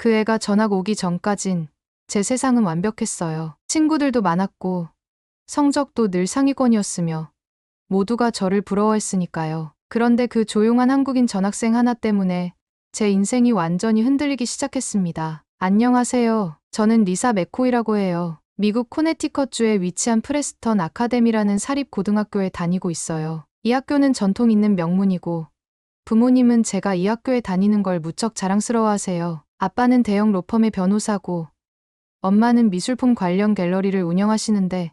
그 애가 전학 오기 전까진 제 세상은 완벽했어요. 친구들도 많았고 성적도 늘 상위권이었으며 모두가 저를 부러워했으니까요. 그런데 그 조용한 한국인 전학생 하나 때문에 제 인생이 완전히 흔들리기 시작했습니다. 안녕하세요. 저는 리사 맥코이라고 해요. 미국 코네티컷주에 위치한 프레스턴 아카데미라는 사립고등학교에 다니고 있어요. 이 학교는 전통 있는 명문이고 부모님은 제가 이 학교에 다니는 걸 무척 자랑스러워하세요. 아빠는 대형 로펌의 변호사고 엄마는 미술품 관련 갤러리를 운영하시는데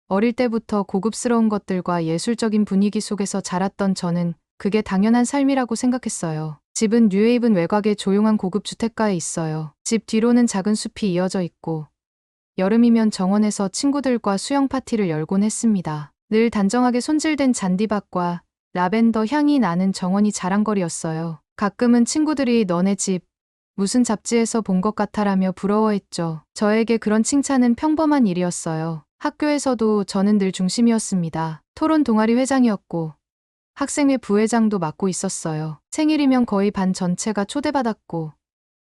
어릴 때부터 고급스러운 것들과 예술적인 분위기 속에서 자랐던 저는 그게 당연한 삶이라고 생각했어요. 집은 뉴헤이븐 외곽의 조용한 고급 주택가에 있어요. 집 뒤로는 작은 숲이 이어져 있고 여름이면 정원에서 친구들과 수영 파티를 열곤 했습니다. 늘 단정하게 손질된 잔디밭과 라벤더 향이 나는 정원이 자랑거리였어요. 가끔은 친구들이 너네 집 무슨 잡지에서 본 것 같아라며 부러워했죠. 저에게 그런 칭찬은 평범한 일이었어요. 학교에서도 저는 늘 중심이었습니다. 토론 동아리 회장이었고 학생회 부회장도 맡고 있었어요. 생일이면 거의 반 전체가 초대받았고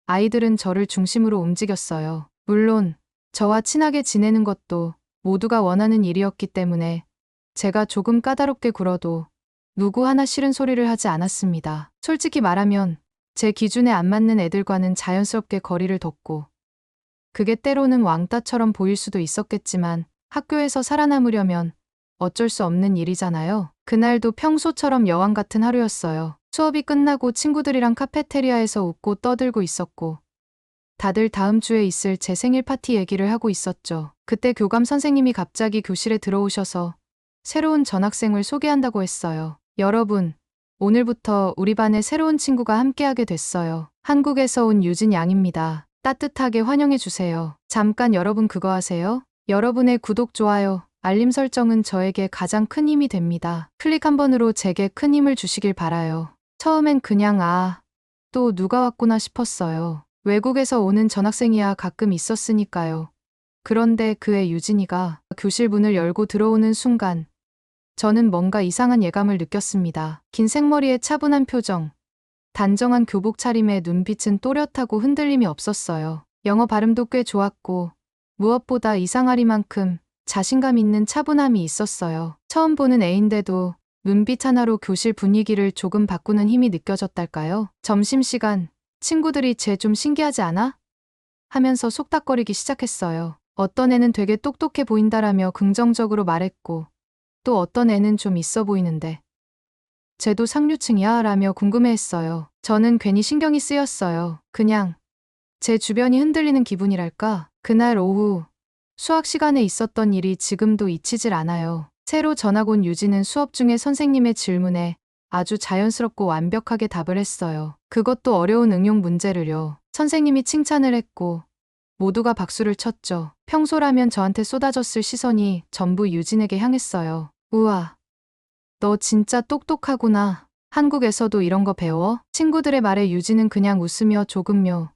아이들은 저를 중심으로 움직였어요. 물론 저와 친하게 지내는 것도 모두가 원하는 일이었기 때문에 제가 조금 까다롭게 굴어도 누구 하나 싫은 소리를 하지 않았습니다. 솔직히 말하면 제 기준에 안 맞는 애들과는 자연스럽게 거리를 뒀고 그게 때로는 왕따처럼 보일 수도 있었겠지만 학교에서 살아남으려면 어쩔 수 없는 일이잖아요. 그날도 평소처럼 여왕 같은 하루였어요. 수업이 끝나고 친구들이랑 카페테리아에서 웃고 떠들고 있었고 다들 다음 주에 있을 제 생일 파티 얘기를 하고 있었죠. 그때 교감 선생님이 갑자기 교실에 들어오셔서 새로운 전학생을 소개한다고 했어요. 여러분, 오늘부터 우리 반에 새로운 친구가 함께하게 됐어요. 한국에서 온 유진 양입니다. 따뜻하게 환영해 주세요. 잠깐 여러분 그거 아세요? 여러분의 구독, 좋아요, 알림 설정은 저에게 가장 큰 힘이 됩니다. 클릭 한 번으로 제게 큰 힘을 주시길 바라요. 처음엔 그냥 또 누가 왔구나 싶었어요. 외국에서 오는 전학생이야 가끔 있었으니까요. 그런데 그 애 유진이가 교실 문을 열고 들어오는 순간 저는 뭔가 이상한 예감을 느꼈습니다. 긴 생머리에 차분한 표정, 단정한 교복 차림에 눈빛은 또렷하고 흔들림이 없었어요. 영어 발음도 꽤 좋았고 무엇보다 이상하리만큼 자신감 있는 차분함이 있었어요. 처음 보는 애인데도 눈빛 하나로 교실 분위기를 조금 바꾸는 힘이 느껴졌달까요? 점심시간 친구들이 쟤 좀 신기하지 않아? 하면서 속닥거리기 시작했어요. 어떤 애는 되게 똑똑해 보인다라며 긍정적으로 말했고 또 어떤 애는 좀 있어 보이는데 쟤도 상류층이야? 라며 궁금해했어요. 저는 괜히 신경이 쓰였어요. 그냥 제 주변이 흔들리는 기분이랄까? 그날 오후 수학 시간에 있었던 일이 지금도 잊히질 않아요. 새로 전학 온 유진은 수업 중에 선생님의 질문에 아주 자연스럽고 완벽하게 답을 했어요. 그것도 어려운 응용 문제를요. 선생님이 칭찬을 했고 모두가 박수를 쳤죠. 평소라면 저한테 쏟아졌을 시선이 전부 유진에게 향했어요. 우와, 너 진짜 똑똑하구나. 한국에서도 이런 거 배워? 친구들의 말에 유진은 그냥 웃으며 조금요.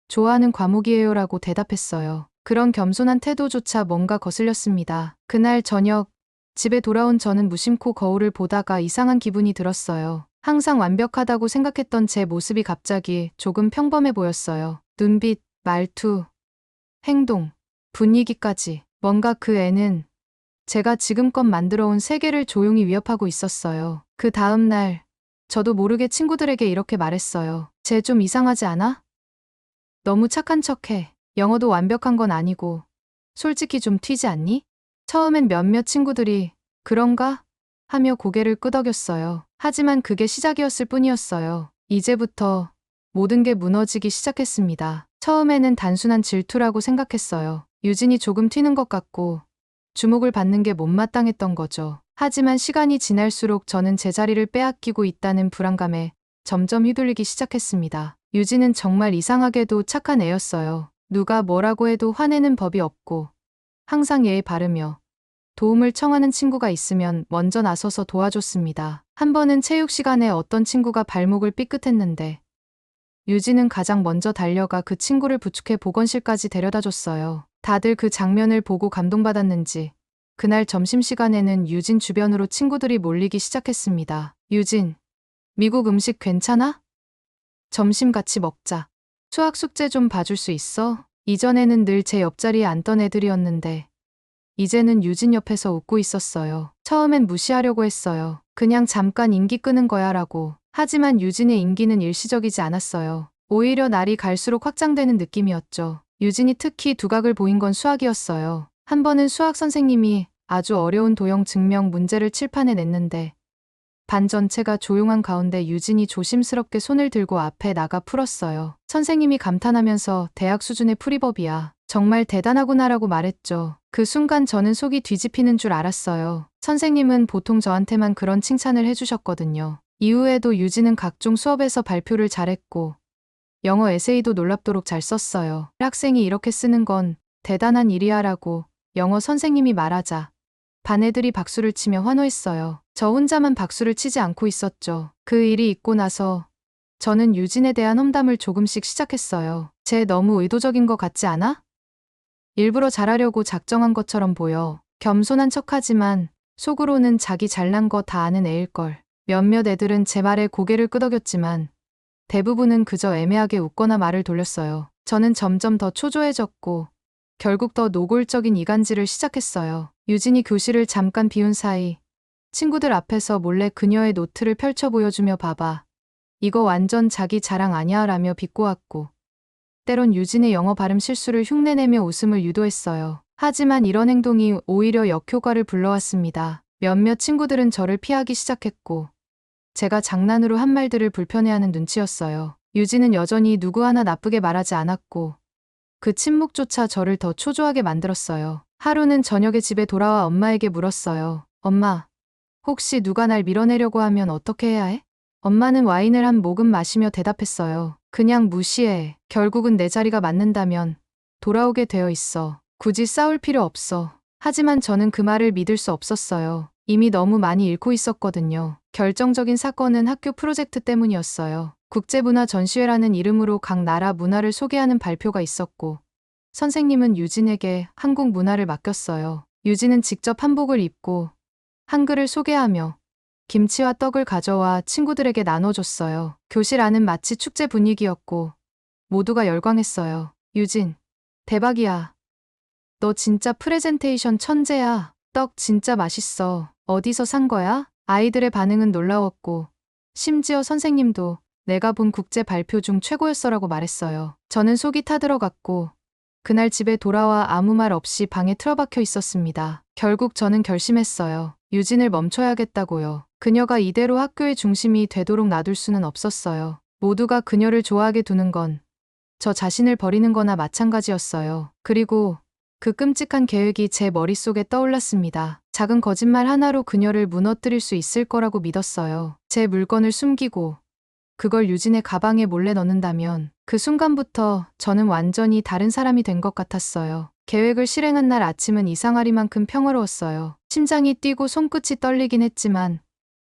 좋아하는 과목이에요라고 대답했어요. 그런 겸손한 태도조차 뭔가 거슬렸습니다. 그날 저녁 집에 돌아온 저는 무심코 거울을 보다가 이상한 기분이 들었어요. 항상 완벽하다고 생각했던 제 모습이 갑자기 조금 평범해 보였어요. 눈빛, 말투, 행동, 분위기까지. 뭔가 그 애는 제가 지금껏 만들어온 세계를 조용히 위협하고 있었어요. 그 다음 날 저도 모르게 친구들에게 이렇게 말했어요. 쟤 좀 이상하지 않아? 너무 착한 척해. 영어도 완벽한 건 아니고 솔직히 좀 튀지 않니? 처음엔 몇몇 친구들이 그런가? 하며 고개를 끄덕였어요. 하지만 그게 시작이었을 뿐이었어요. 이제부터 모든 게 무너지기 시작했습니다. 처음에는 단순한 질투라고 생각했어요. 유진이 조금 튀는 것 같고 주목을 받는 게 못마땅했던 거죠. 하지만 시간이 지날수록 저는 제 자리를 빼앗기고 있다는 불안감에 점점 휘둘리기 시작했습니다. 유진은 정말 이상하게도 착한 애였어요. 누가 뭐라고 해도 화내는 법이 없고 항상 예의 바르며 도움을 청하는 친구가 있으면 먼저 나서서 도와줬습니다. 한 번은 체육 시간에 어떤 친구가 발목을 삐끗했는데 유진은 가장 먼저 달려가 그 친구를 부축해 보건실까지 데려다 줬어요. 다들 그 장면을 보고 감동받았는지 그날 점심시간에는 유진 주변으로 친구들이 몰리기 시작했습니다. 유진, 미국 음식 괜찮아? 점심 같이 먹자. 수학 숙제 좀 봐줄 수 있어? 이전에는 늘 제 옆자리에 앉던 애들이었는데 이제는 유진 옆에서 웃고 있었어요. 처음엔 무시하려고 했어요. 그냥 잠깐 인기 끄는 거야 라고. 하지만 유진의 인기는 일시적이지 않았어요. 오히려 날이 갈수록 확장되는 느낌이었죠. 유진이 특히 두각을 보인 건 수학이었어요. 한 번은 수학 선생님이 아주 어려운 도형 증명 문제를 칠판에 냈는데 반 전체가 조용한 가운데 유진이 조심스럽게 손을 들고 앞에 나가 풀었어요. 선생님이 감탄하면서 대학 수준의 풀이법이야. 정말 대단하구나라고 말했죠. 그 순간 저는 속이 뒤집히는 줄 알았어요. 선생님은 보통 저한테만 그런 칭찬을 해주셨거든요. 이후에도 유진은 각종 수업에서 발표를 잘했고 영어 에세이도 놀랍도록 잘 썼어요. 학생이 이렇게 쓰는 건 대단한 일이야 라고 영어 선생님이 말하자 반 애들이 박수를 치며 환호했어요. 저 혼자만 박수를 치지 않고 있었죠. 그 일이 있고 나서 저는 유진에 대한 험담을 조금씩 시작했어요. 쟤 너무 의도적인 것 같지 않아? 일부러 잘하려고 작정한 것처럼 보여. 겸손한 척하지만 속으로는 자기 잘난 거 다 아는 애일걸. 몇몇 애들은 제 말에 고개를 끄덕였지만 대부분은 그저 애매하게 웃거나 말을 돌렸어요. 저는 점점 더 초조해졌고 결국 더 노골적인 이간질을 시작했어요. 유진이 교실을 잠깐 비운 사이 친구들 앞에서 몰래 그녀의 노트를 펼쳐 보여주며 봐봐. 이거 완전 자기 자랑 아니야 라며 비꼬았고 때론 유진의 영어 발음 실수를 흉내내며 웃음을 유도했어요. 하지만 이런 행동이 오히려 역효과를 불러왔습니다. 몇몇 친구들은 저를 피하기 시작했고 제가 장난으로 한 말들을 불편해하는 눈치였어요. 유진은 여전히 누구 하나 나쁘게 말하지 않았고 그 침묵조차 저를 더 초조하게 만들었어요. 하루는 저녁에 집에 돌아와 엄마에게 물었어요. 엄마, 혹시 누가 날 밀어내려고 하면 어떻게 해야 해? 엄마는 와인을 한 모금 마시며 대답했어요. 그냥 무시해. 결국은 내 자리가 맞는다면 돌아오게 되어 있어. 굳이 싸울 필요 없어. 하지만 저는 그 말을 믿을 수 없었어요. 이미 너무 많이 잃고 있었거든요. 결정적인 사건은 학교 프로젝트 때문이었어요. 국제문화 전시회라는 이름으로 각 나라 문화를 소개하는 발표가 있었고 선생님은 유진에게 한국 문화를 맡겼어요. 유진은 직접 한복을 입고 한글을 소개하며 김치와 떡을 가져와 친구들에게 나눠줬어요. 교실 안은 마치 축제 분위기였고 모두가 열광했어요. 유진, 대박이야. 너 진짜 프레젠테이션 천재야. 떡 진짜 맛있어. 어디서 산 거야? 아이들의 반응은 놀라웠고 심지어 선생님도 내가 본 국제 발표 중 최고였어라고 말했어요. 저는 속이 타들어갔고 그날 집에 돌아와 아무 말 없이 방에 틀어박혀 있었습니다. 결국 저는 결심했어요. 유진을 멈춰야겠다고요. 그녀가 이대로 학교의 중심이 되도록 놔둘 수는 없었어요. 모두가 그녀를 좋아하게 두는 건 저 자신을 버리는 거나 마찬가지였어요. 그리고 그 끔찍한 계획이 제 머릿속에 떠올랐습니다. 작은 거짓말 하나로 그녀를 무너뜨릴 수 있을 거라고 믿었어요. 제 물건을 숨기고 그걸 유진의 가방에 몰래 넣는다면 그 순간부터 저는 완전히 다른 사람이 된 것 같았어요. 계획을 실행한 날 아침은 이상하리만큼 평화로웠어요. 심장이 뛰고 손끝이 떨리긴 했지만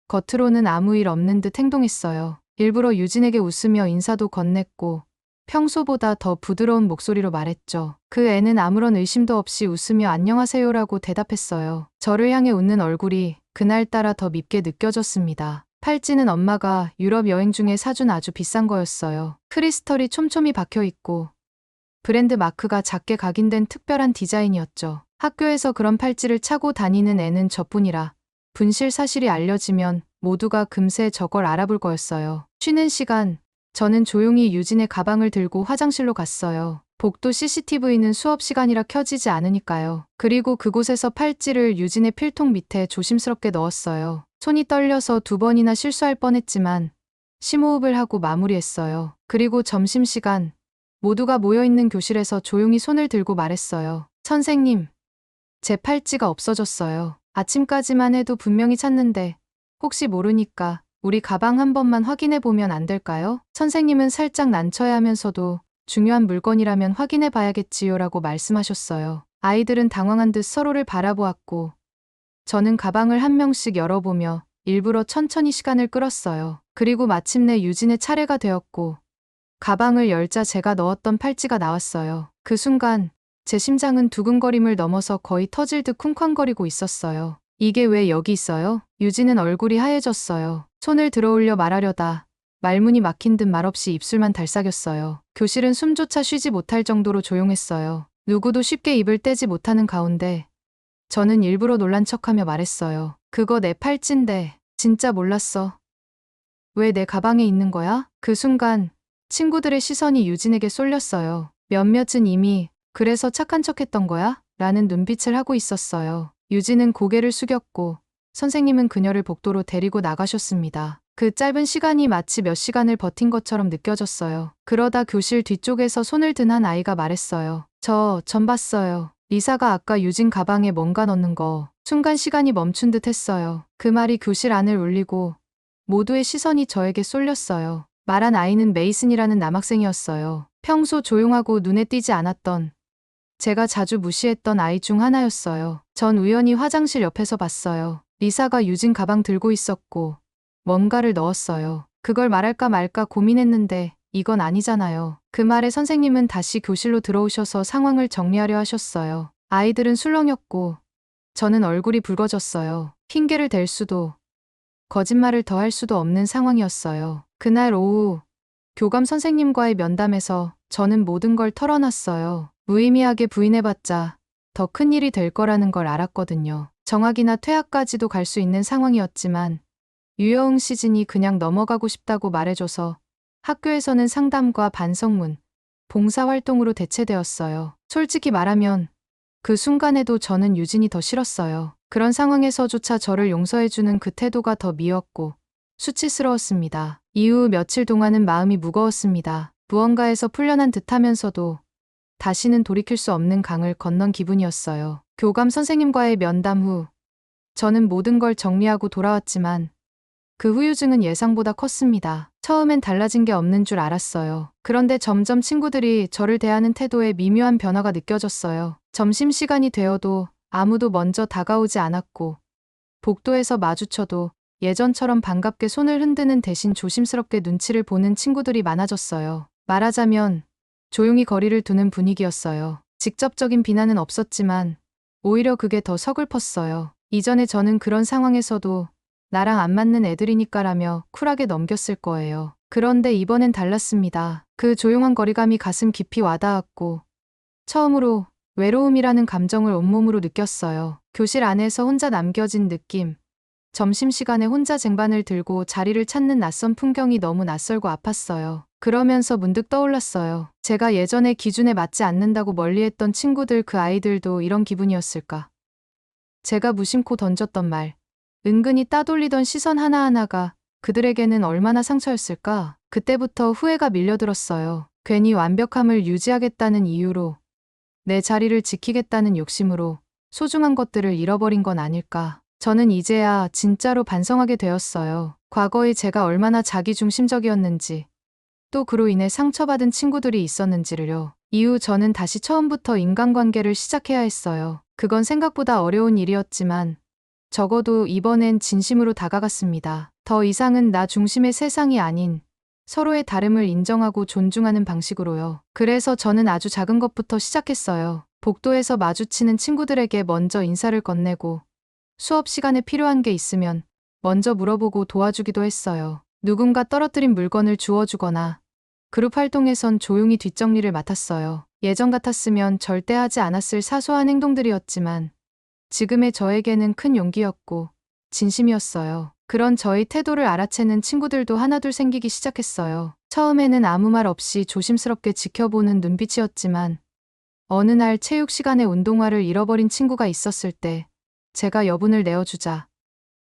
겉으로는 아무 일 없는 듯 행동했어요. 일부러 유진에게 웃으며 인사도 건넸고 평소보다 더 부드러운 목소리로 말했죠. 그 애는 아무런 의심도 없이 웃으며 안녕하세요라고 대답했어요. 저를 향해 웃는 얼굴이 그날따라 더 밉게 느껴졌습니다. 팔찌는 엄마가 유럽 여행 중에 사준 아주 비싼 거였어요. 크리스털이 촘촘히 박혀있고 브랜드 마크가 작게 각인된 특별한 디자인이었죠. 학교에서 그런 팔찌를 차고 다니는 애는 저뿐이라 분실 사실이 알려지면 모두가 금세 저걸 알아볼 거였어요. 쉬는 시간 저는 조용히 유진의 가방을 들고 화장실로 갔어요. 복도 CCTV는 수업 시간이라 켜지지 않으니까요. 그리고 그곳에서 팔찌를 유진의 필통 밑에 조심스럽게 넣었어요. 손이 떨려서 2번이나 실수할 뻔했지만 심호흡을 하고 마무리했어요. 그리고 점심시간 모두가 모여있는 교실에서 조용히 손을 들고 말했어요. 선생님, 제 팔찌가 없어졌어요. 아침까지만 해도 분명히 찾는데 혹시 모르니까 우리 가방 한 번만 확인해 보면 안 될까요? 선생님은 살짝 난처해하면서도 중요한 물건이라면 확인해 봐야겠지요 라고 말씀하셨어요. 아이들은 당황한 듯 서로를 바라보았고 저는 가방을 한 명씩 열어보며 일부러 천천히 시간을 끌었어요. 그리고 마침내 유진의 차례가 되었고 가방을 열자 제가 넣었던 팔찌가 나왔어요. 그 순간 제 심장은 두근거림을 넘어서 거의 터질 듯 쿵쾅거리고 있었어요. 이게 왜 여기 있어요? 유진은 얼굴이 하얘졌어요. 손을 들어올려 말하려다 말문이 막힌 듯 말없이 입술만 달싹였어요. 교실은 숨조차 쉬지 못할 정도로 조용했어요. 누구도 쉽게 입을 떼지 못하는 가운데 저는 일부러 놀란 척하며 말했어요. 그거 내 팔찌인데 진짜 몰랐어. 왜 내 가방에 있는 거야? 그 순간 친구들의 시선이 유진에게 쏠렸어요. 몇몇은 이미 그래서 착한 척했던 거야? 라는 눈빛을 하고 있었어요. 유진은 고개를 숙였고 선생님은 그녀를 복도로 데리고 나가셨습니다. 그 짧은 시간이 마치 몇 시간을 버틴 것처럼 느껴졌어요. 그러다 교실 뒤쪽에서 손을 든 한 아이가 말했어요. 전 봤어요. 리사가 아까 유진 가방에 뭔가 넣는 거. 순간 시간이 멈춘 듯 했어요. 그 말이 교실 안을 울리고 모두의 시선이 저에게 쏠렸어요. 말한 아이는 메이슨이라는 남학생이었어요. 평소 조용하고 눈에 띄지 않았던 제가 자주 무시했던 아이 중 하나였어요. 전 우연히 화장실 옆에서 봤어요. 리사가 유진 가방 들고 있었고 뭔가를 넣었어요. 그걸 말할까 말까 고민했는데 이건 아니잖아요. 그 말에 선생님은 다시 교실로 들어오셔서 상황을 정리하려 하셨어요. 아이들은 술렁였고 저는 얼굴이 붉어졌어요. 핑계를 댈 수도 거짓말을 더 할 수도 없는 상황이었어요. 그날 오후 교감 선생님과의 면담에서 저는 모든 걸 털어놨어요. 무의미하게 부인해봤자 더 큰 일이 될 거라는 걸 알았거든요. 정학이나 퇴학까지도 갈 수 있는 상황이었지만 유여응 시즌이 그냥 넘어가고 싶다고 말해줘서 학교에서는 상담과 반성문, 봉사활동으로 대체되었어요. 솔직히 말하면 그 순간에도 저는 유진이 더 싫었어요. 그런 상황에서조차 저를 용서해주는 그 태도가 더 미웠고 수치스러웠습니다. 이후 며칠 동안은 마음이 무거웠습니다. 무언가에서 풀려난 듯하면서도 다시는 돌이킬 수 없는 강을 건넌 기분이었어요. 교감 선생님과의 면담 후 저는 모든 걸 정리하고 돌아왔지만 그 후유증은 예상보다 컸습니다. 처음엔 달라진 게 없는 줄 알았어요. 그런데 점점 친구들이 저를 대하는 태도에 미묘한 변화가 느껴졌어요. 점심시간이 되어도 아무도 먼저 다가오지 않았고 복도에서 마주쳐도 예전처럼 반갑게 손을 흔드는 대신 조심스럽게 눈치를 보는 친구들이 많아졌어요. 말하자면 조용히 거리를 두는 분위기였어요. 직접적인 비난은 없었지만 오히려 그게 더 서글펐어요. 이전에 저는 그런 상황에서도 나랑 안 맞는 애들이니까라며 쿨하게 넘겼을 거예요. 그런데 이번엔 달랐습니다. 그 조용한 거리감이 가슴 깊이 와닿았고 처음으로 외로움이라는 감정을 온몸으로 느꼈어요. 교실 안에서 혼자 남겨진 느낌. 점심시간에 혼자 쟁반을 들고 자리를 찾는 낯선 풍경이 너무 낯설고 아팠어요. 그러면서 문득 떠올랐어요. 제가 예전에 기준에 맞지 않는다고 멀리했던 친구들 그 아이들도 이런 기분이었을까? 제가 무심코 던졌던 말, 은근히 따돌리던 시선 하나하나가 그들에게는 얼마나 상처였을까? 그때부터 후회가 밀려들었어요. 괜히 완벽함을 유지하겠다는 이유로, 내 자리를 지키겠다는 욕심으로 소중한 것들을 잃어버린 건 아닐까? 저는 이제야 진짜로 반성하게 되었어요. 과거에 제가 얼마나 자기중심적이었는지, 또 그로 인해 상처받은 친구들이 있었는지를요. 이후 저는 다시 처음부터 인간관계를 시작해야 했어요. 그건 생각보다 어려운 일이었지만 적어도 이번엔 진심으로 다가갔습니다. 더 이상은 나 중심의 세상이 아닌 서로의 다름을 인정하고 존중하는 방식으로요. 그래서 저는 아주 작은 것부터 시작했어요. 복도에서 마주치는 친구들에게 먼저 인사를 건네고 수업 시간에 필요한 게 있으면 먼저 물어보고 도와주기도 했어요. 누군가 떨어뜨린 물건을 주워주거나 그룹 활동에선 조용히 뒷정리를 맡았어요. 예전 같았으면 절대 하지 않았을 사소한 행동들이었지만 지금의 저에게는 큰 용기였고 진심이었어요. 그런 저의 태도를 알아채는 친구들도 하나둘 생기기 시작했어요. 처음에는 아무 말 없이 조심스럽게 지켜보는 눈빛이었지만 어느 날 체육 시간에 운동화를 잃어버린 친구가 있었을 때 제가 여분을 내어주자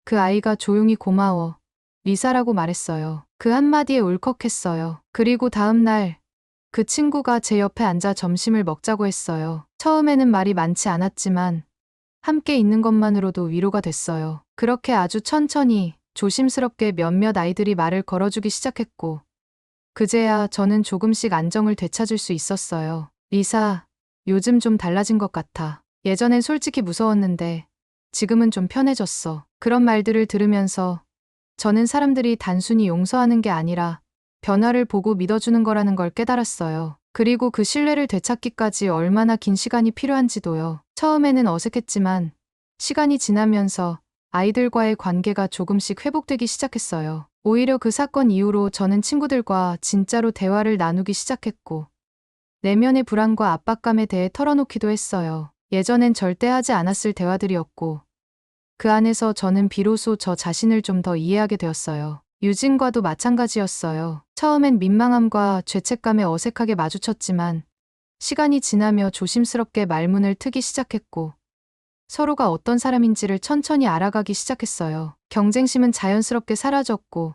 그 아이가 조용히 고마워, 리사라고 말했어요. 그 한마디에 울컥했어요. 그리고 다음 날 그 친구가 제 옆에 앉아 점심을 먹자고 했어요. 처음에는 말이 많지 않았지만 함께 있는 것만으로도 위로가 됐어요. 그렇게 아주 천천히 조심스럽게 몇몇 아이들이 말을 걸어주기 시작했고 그제야 저는 조금씩 안정을 되찾을 수 있었어요. 리사, 요즘 좀 달라진 것 같아. 예전엔 솔직히 무서웠는데 지금은 좀 편해졌어. 그런 말들을 들으면서 저는 사람들이 단순히 용서하는 게 아니라 변화를 보고 믿어주는 거라는 걸 깨달았어요. 그리고 그 신뢰를 되찾기까지 얼마나 긴 시간이 필요한지도요. 처음에는 어색했지만 시간이 지나면서 아이들과의 관계가 조금씩 회복되기 시작했어요. 오히려 그 사건 이후로 저는 친구들과 진짜로 대화를 나누기 시작했고, 내면의 불안과 압박감에 대해 털어놓기도 했어요. 예전엔 절대 하지 않았을 대화들이었고, 그 안에서 저는 비로소 저 자신을 좀 더 이해하게 되었어요. 유진과도 마찬가지였어요. 처음엔 민망함과 죄책감에 어색하게 마주쳤지만, 시간이 지나며 조심스럽게 말문을 트기 시작했고, 서로가 어떤 사람인지를 천천히 알아가기 시작했어요. 경쟁심은 자연스럽게 사라졌고,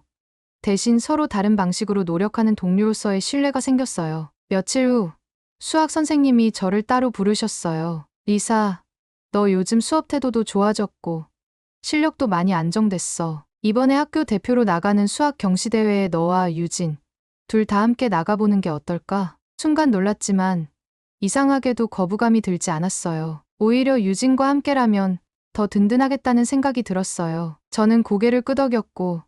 대신 서로 다른 방식으로 노력하는 동료로서의 신뢰가 생겼어요. 며칠 후, 수학 선생님이 저를 따로 부르셨어요. 리사, 너 요즘 수업 태도도 좋아졌고, 실력도 많이 안정됐어. 이번에 학교 대표로 나가는 수학 경시대회에 너와 유진, 둘 다 함께 나가보는 게 어떨까? 순간 놀랐지만, 이상하게도 거부감이 들지 않았어요. 오히려 유진과 함께라면 더 든든하겠다는 생각이 들었어요. 저는 고개를 끄덕였고,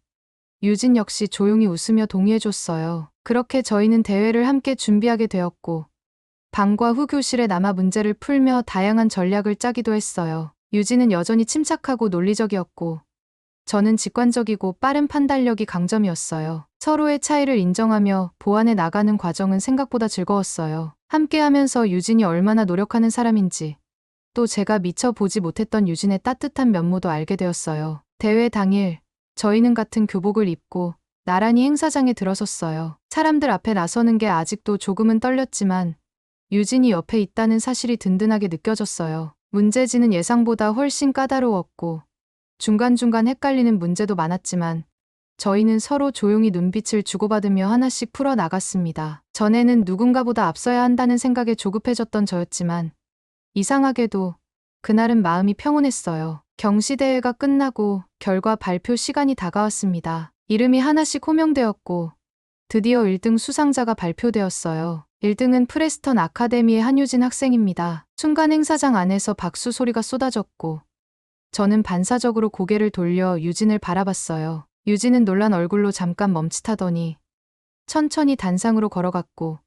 유진 역시 조용히 웃으며 동의해줬어요. 그렇게 저희는 대회를 함께 준비하게 되었고, 방과 후 교실에 남아 문제를 풀며 다양한 전략을 짜기도 했어요. 유진은 여전히 침착하고 논리적이었고, 저는 직관적이고 빠른 판단력이 강점이었어요. 서로의 차이를 인정하며 보완해 나가는 과정은 생각보다 즐거웠어요. 함께하면서 유진이 얼마나 노력하는 사람인지, 또 제가 미처 보지 못했던 유진의 따뜻한 면모도 알게 되었어요. 대회 당일, 저희는 같은 교복을 입고 나란히 행사장에 들어섰어요. 사람들 앞에 나서는 게 아직도 조금은 떨렸지만, 유진이 옆에 있다는 사실이 든든하게 느껴졌어요. 문제지는 예상보다 훨씬 까다로웠고, 중간중간 헷갈리는 문제도 많았지만, 저희는 서로 조용히 눈빛을 주고받으며 하나씩 풀어 나갔습니다. 전에는 누군가보다 앞서야 한다는 생각에 조급해졌던 저였지만, 이상하게도 그날은 마음이 평온했어요. 경시대회가 끝나고 결과 발표 시간이 다가왔습니다. 이름이 하나씩 호명되었고, 드디어 1등 수상자가 발표되었어요. 1등은 프레스턴 아카데미의 한유진 학생입니다. 순간 행사장 안에서 박수 소리가 쏟아졌고, 저는 반사적으로 고개를 돌려 유진을 바라봤어요. 유진은 놀란 얼굴로 잠깐 멈칫하더니 천천히 단상으로 걸어갔고,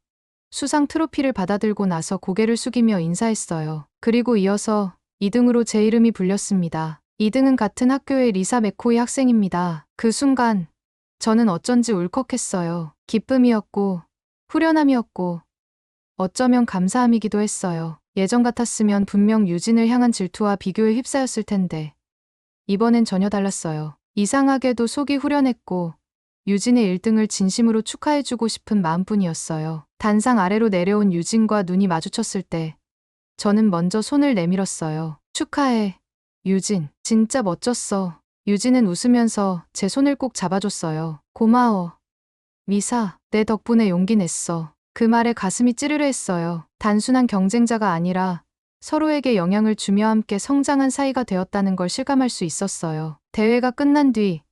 수상 트로피를 받아들고 나서 고개를 숙이며 인사했어요. 그리고 이어서 2등으로 제 이름이 불렸습니다. 2등은 같은 학교의 리사 맥코이 학생입니다. 그 순간 저는 어쩐지 울컥했어요. 기쁨이었고, 후련함이었고, 어쩌면 감사함이기도 했어요. 예전 같았으면 분명 유진을 향한 질투와 비교에 휩싸였을 텐데, 이번엔 전혀 달랐어요. 이상하게도 속이 후련했고, 유진의 1등을 진심으로 축하해주고 싶은 마음뿐이었어요. 단상 아래로 내려온 유진과 눈이 마주쳤을 때, 저는 먼저 손을 내밀었어요. 축하해, 유진. 진짜 멋졌어. 유진은 웃으면서 제 손을 꼭 잡아줬어요. 고마워, 미사. 내 덕분에 용기 냈어. 그 말에 가슴이 찌르르 했어요. 단순한 경쟁자가 아니라 서로에게 영향을 주며 함께 성장한 사이가 되었다는 걸 실감할 수 있었어요. 대회가 끝난 뒤,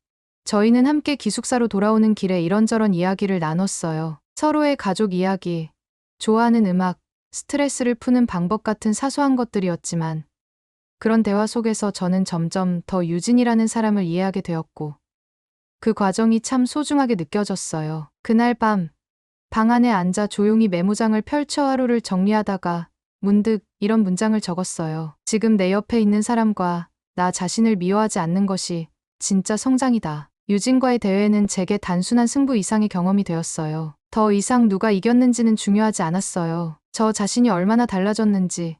저희는 함께 기숙사로 돌아오는 길에 이런저런 이야기를 나눴어요. 서로의 가족 이야기, 좋아하는 음악, 스트레스를 푸는 방법 같은 사소한 것들이었지만, 그런 대화 속에서 저는 점점 더 유진이라는 사람을 이해하게 되었고, 그 과정이 참 소중하게 느껴졌어요. 그날 밤, 방 안에 앉아 조용히 메모장을 펼쳐 하루를 정리하다가 문득 이런 문장을 적었어요. 지금 내 옆에 있는 사람과 나 자신을 미워하지 않는 것이 진짜 성장이다. 유진과의 대회는 제게 단순한 승부 이상의 경험이 되었어요. 더 이상 누가 이겼는지는 중요하지 않았어요. 저 자신이 얼마나 달라졌는지,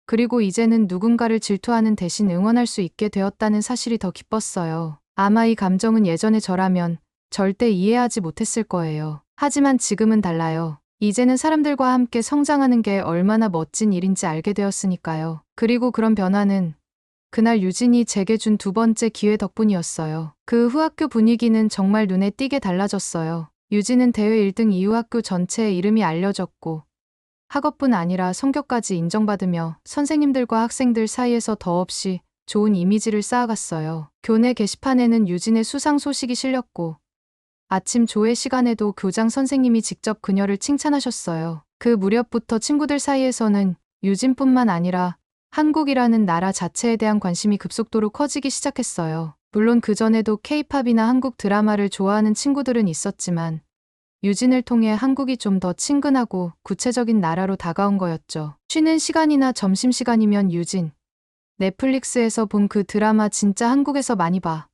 그리고 이제는 누군가를 질투하는 대신 응원할 수 있게 되었다는 사실이 더 기뻤어요. 아마 이 감정은 예전의 저라면 절대 이해하지 못했을 거예요. 하지만 지금은 달라요. 이제는 사람들과 함께 성장하는 게 얼마나 멋진 일인지 알게 되었으니까요. 그리고 그런 변화는 그날 유진이 제게 준 두 번째 기회 덕분이었어요. 그 후 학교 분위기는 정말 눈에 띄게 달라졌어요. 유진은 대회 1등 이후 학교 전체에 이름이 알려졌고, 학업뿐 아니라 성격까지 인정받으며 선생님들과 학생들 사이에서 더없이 좋은 이미지를 쌓아갔어요. 교내 게시판에는 유진의 수상 소식이 실렸고, 아침 조회 시간에도 교장 선생님이 직접 그녀를 칭찬하셨어요. 그 무렵부터 친구들 사이에서는 유진뿐만 아니라 한국이라는 나라 자체에 대한 관심이 급속도로 커지기 시작했어요. 물론 그전에도 K-팝이나 한국 드라마를 좋아하는 친구들은 있었지만, 유진을 통해 한국이 좀 더 친근하고 구체적인 나라로 다가온 거였죠. 쉬는 시간이나 점심시간이면 유진, 넷플릭스에서 본 그 드라마 진짜 한국에서 많이 봐.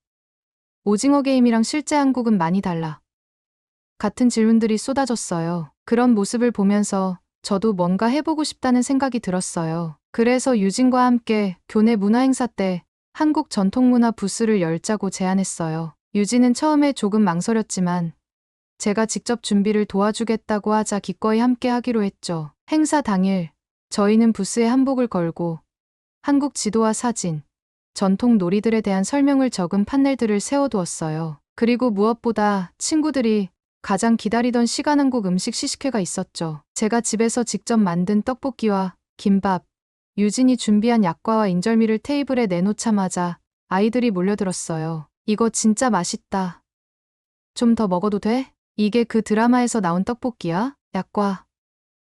오징어 게임이랑 실제 한국은 많이 달라. 같은 질문들이 쏟아졌어요. 그런 모습을 보면서 저도 뭔가 해보고 싶다는 생각이 들었어요. 그래서 유진과 함께 교내 문화행사 때 한국 전통문화 부스를 열자고 제안했어요. 유진은 처음에 조금 망설였지만 제가 직접 준비를 도와주겠다고 하자 기꺼이 함께 하기로 했죠. 행사 당일 저희는 부스에 한복을 걸고 한국 지도와 사진, 전통 놀이들에 대한 설명을 적은 판넬들을 세워두었어요. 그리고 무엇보다 친구들이 가장 기다리던 시간 한국 음식 시식회가 있었죠. 제가 집에서 직접 만든 떡볶이와 김밥, 유진이 준비한 약과와 인절미를 테이블에 내놓자마자 아이들이 몰려들었어요. 이거 진짜 맛있다. 좀 더 먹어도 돼? 이게 그 드라마에서 나온 떡볶이야? 약과.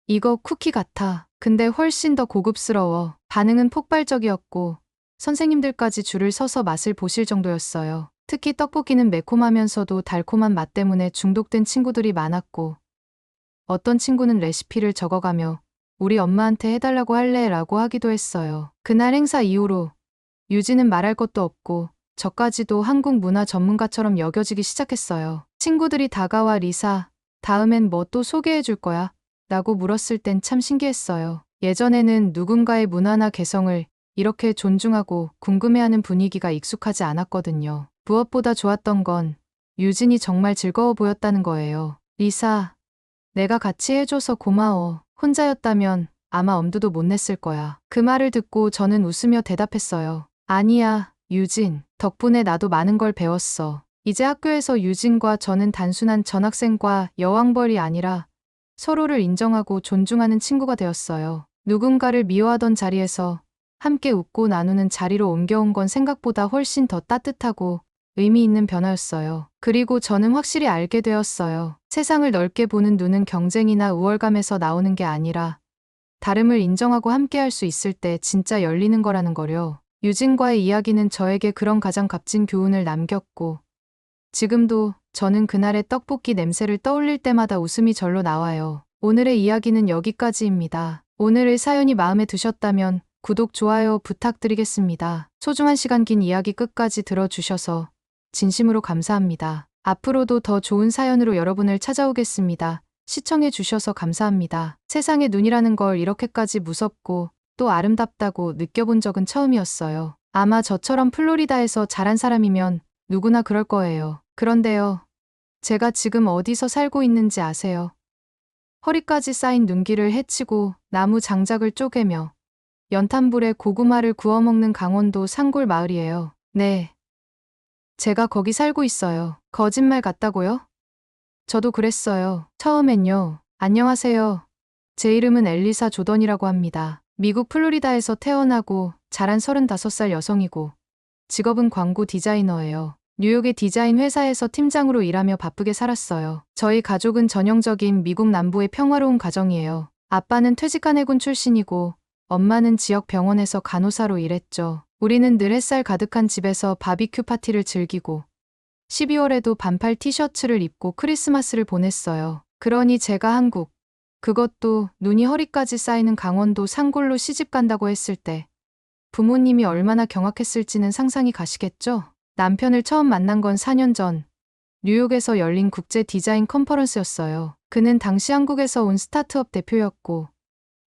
이거 쿠키 같아. 근데 훨씬 더 고급스러워. 반응은 폭발적이었고 선생님들까지 줄을 서서 맛을 보실 정도였어요. 특히 떡볶이는 매콤하면서도 달콤한 맛 때문에 중독된 친구들이 많았고 어떤 친구는 레시피를 적어가며 우리 엄마한테 해달라고 할래? 라고 하기도 했어요. 그날 행사 이후로 유진은 말할 것도 없고 저까지도 한국 문화 전문가처럼 여겨지기 시작했어요. 친구들이 다가와 리사, 다음엔 뭐 또 소개해 줄 거야? 라고 물었을 땐 참 신기했어요. 예전에는 누군가의 문화나 개성을 이렇게 존중하고 궁금해하는 분위기가 익숙하지 않았거든요. 무엇보다 좋았던 건 유진이 정말 즐거워 보였다는 거예요. 리사, 내가 같이 해줘서 고마워. 혼자였다면 아마 엄두도 못 냈을 거야. 그 말을 듣고 저는 웃으며 대답했어요. 아니야, 유진. 덕분에 나도 많은 걸 배웠어. 이제 학교에서 유진과 저는 단순한 전학생과 여왕벌이 아니라 서로를 인정하고 존중하는 친구가 되었어요. 누군가를 미워하던 자리에서 함께 웃고 나누는 자리로 옮겨온 건 생각보다 훨씬 더 따뜻하고 의미 있는 변화였어요. 그리고 저는 확실히 알게 되었어요. 세상을 넓게 보는 눈은 경쟁이나 우월감에서 나오는 게 아니라 다름을 인정하고 함께 할 수 있을 때 진짜 열리는 거라는 거요. 유진과의 이야기는 저에게 그런 가장 값진 교훈을 남겼고 지금도 저는 그날의 떡볶이 냄새를 떠올릴 때마다 웃음이 절로 나와요. 오늘의 이야기는 여기까지입니다. 오늘의 사연이 마음에 드셨다면 구독, 좋아요 부탁드리겠습니다. 소중한 시간 긴 이야기 끝까지 들어주셔서 진심으로 감사합니다. 앞으로도 더 좋은 사연으로 여러분을 찾아오겠습니다. 시청해 주셔서 감사합니다. 세상의 눈이라는 걸 이렇게까지 무섭고 또 아름답다고 느껴본 적은 처음이었어요. 아마 저처럼 플로리다에서 자란 사람이면 누구나 그럴 거예요. 그런데요. 제가 지금 어디서 살고 있는지 아세요? 허리까지 쌓인 눈길을 헤치고 나무 장작을 쪼개며 연탄불에 고구마를 구워 먹는 강원도 산골 마을이에요. 네. 제가 거기 살고 있어요. 거짓말 같다고요? 저도 그랬어요. 처음엔요. 안녕하세요. 제 이름은 엘리사 조던이라고 합니다. 미국 플로리다에서 태어나고 자란 35살 여성이고 직업은 광고 디자이너예요. 뉴욕의 디자인 회사에서 팀장으로 일하며 바쁘게 살았어요. 저희 가족은 전형적인 미국 남부의 평화로운 가정이에요. 아빠는 퇴직한 해군 출신이고 엄마는 지역 병원에서 간호사로 일했죠. 우리는 늘 햇살 가득한 집에서 바비큐 파티를 즐기고 12월에도 반팔 티셔츠를 입고 크리스마스를 보냈어요. 그러니 제가 한국, 그것도 눈이 허리까지 쌓이는 강원도 산골로 시집 간다고 했을 때 부모님이 얼마나 경악했을지는 상상이 가시겠죠? 남편을 처음 만난 건 4년 전 뉴욕에서 열린 국제 디자인 컨퍼런스였어요. 그는 당시 한국에서 온 스타트업 대표였고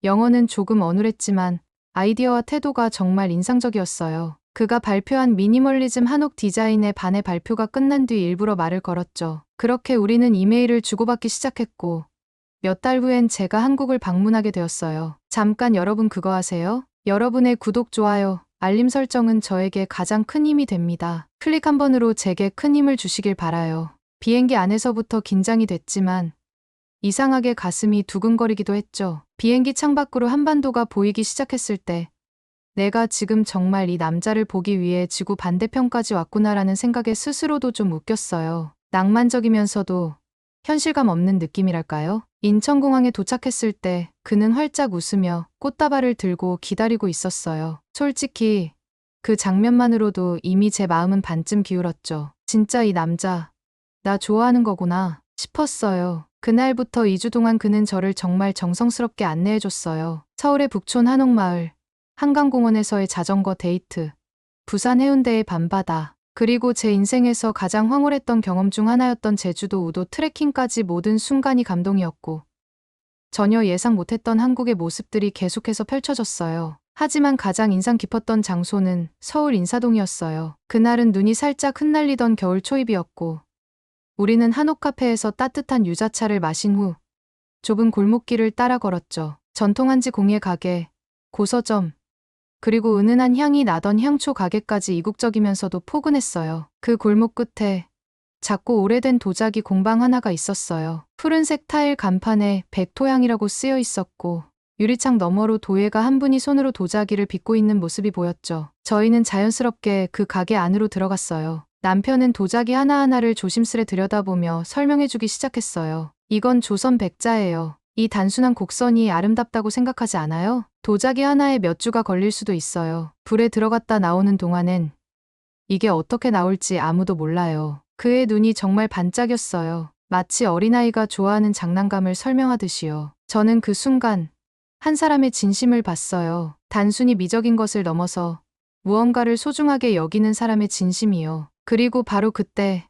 영어는 조금 어눌했지만 아이디어와 태도가 정말 인상적이었어요. 그가 발표한 미니멀리즘 한옥 디자인의 반의 발표가 끝난 뒤 일부러 말을 걸었죠. 그렇게 우리는 이메일을 주고받기 시작했고 몇 달 후엔 제가 한국을 방문하게 되었어요. 잠깐 여러분 그거 아세요? 여러분의 구독, 좋아요, 알림 설정은 저에게 가장 큰 힘이 됩니다. 클릭 한 번으로 제게 큰 힘을 주시길 바라요. 비행기 안에서부터 긴장이 됐지만 이상하게 가슴이 두근거리기도 했죠. 비행기 창밖으로 한반도가 보이기 시작했을 때 내가 지금 정말 이 남자를 보기 위해 지구 반대편까지 왔구나라는 생각에 스스로도 좀 웃겼어요. 낭만적이면서도 현실감 없는 느낌이랄까요? 인천공항에 도착했을 때 그는 활짝 웃으며 꽃다발을 들고 기다리고 있었어요. 솔직히 그 장면만으로도 이미 제 마음은 반쯤 기울었죠. 진짜 이 남자, 나 좋아하는 거구나 싶었어요. 그날부터 2주 동안 그는 저를 정말 정성스럽게 안내해줬어요. 서울의 북촌 한옥마을, 한강공원에서의 자전거 데이트, 부산 해운대의 밤바다, 그리고 제 인생에서 가장 황홀했던 경험 중 하나였던 제주도 우도 트레킹까지 모든 순간이 감동이었고 전혀 예상 못했던 한국의 모습들이 계속해서 펼쳐졌어요. 하지만 가장 인상 깊었던 장소는 서울 인사동이었어요. 그날은 눈이 살짝 흩날리던 겨울 초입이었고 우리는 한옥 카페에서 따뜻한 유자차를 마신 후 좁은 골목길을 따라 걸었죠. 전통한지 공예 가게, 고서점, 그리고 은은한 향이 나던 향초 가게까지 이국적이면서도 포근했어요. 그 골목 끝에 작고 오래된 도자기 공방 하나가 있었어요. 푸른색 타일 간판에 백토향이라고 쓰여 있었고 유리창 너머로 도예가 한 분이 손으로 도자기를 빚고 있는 모습이 보였죠. 저희는 자연스럽게 그 가게 안으로 들어갔어요. 남편은 도자기 하나하나를 조심스레 들여다보며 설명해주기 시작했어요. 이건 조선 백자예요. 이 단순한 곡선이 아름답다고 생각하지 않아요? 도자기 하나에 몇 주가 걸릴 수도 있어요. 불에 들어갔다 나오는 동안엔 이게 어떻게 나올지 아무도 몰라요. 그의 눈이 정말 반짝였어요. 마치 어린아이가 좋아하는 장난감을 설명하듯이요. 저는 그 순간 한 사람의 진심을 봤어요. 단순히 미적인 것을 넘어서 무언가를 소중하게 여기는 사람의 진심이요. 그리고 바로 그때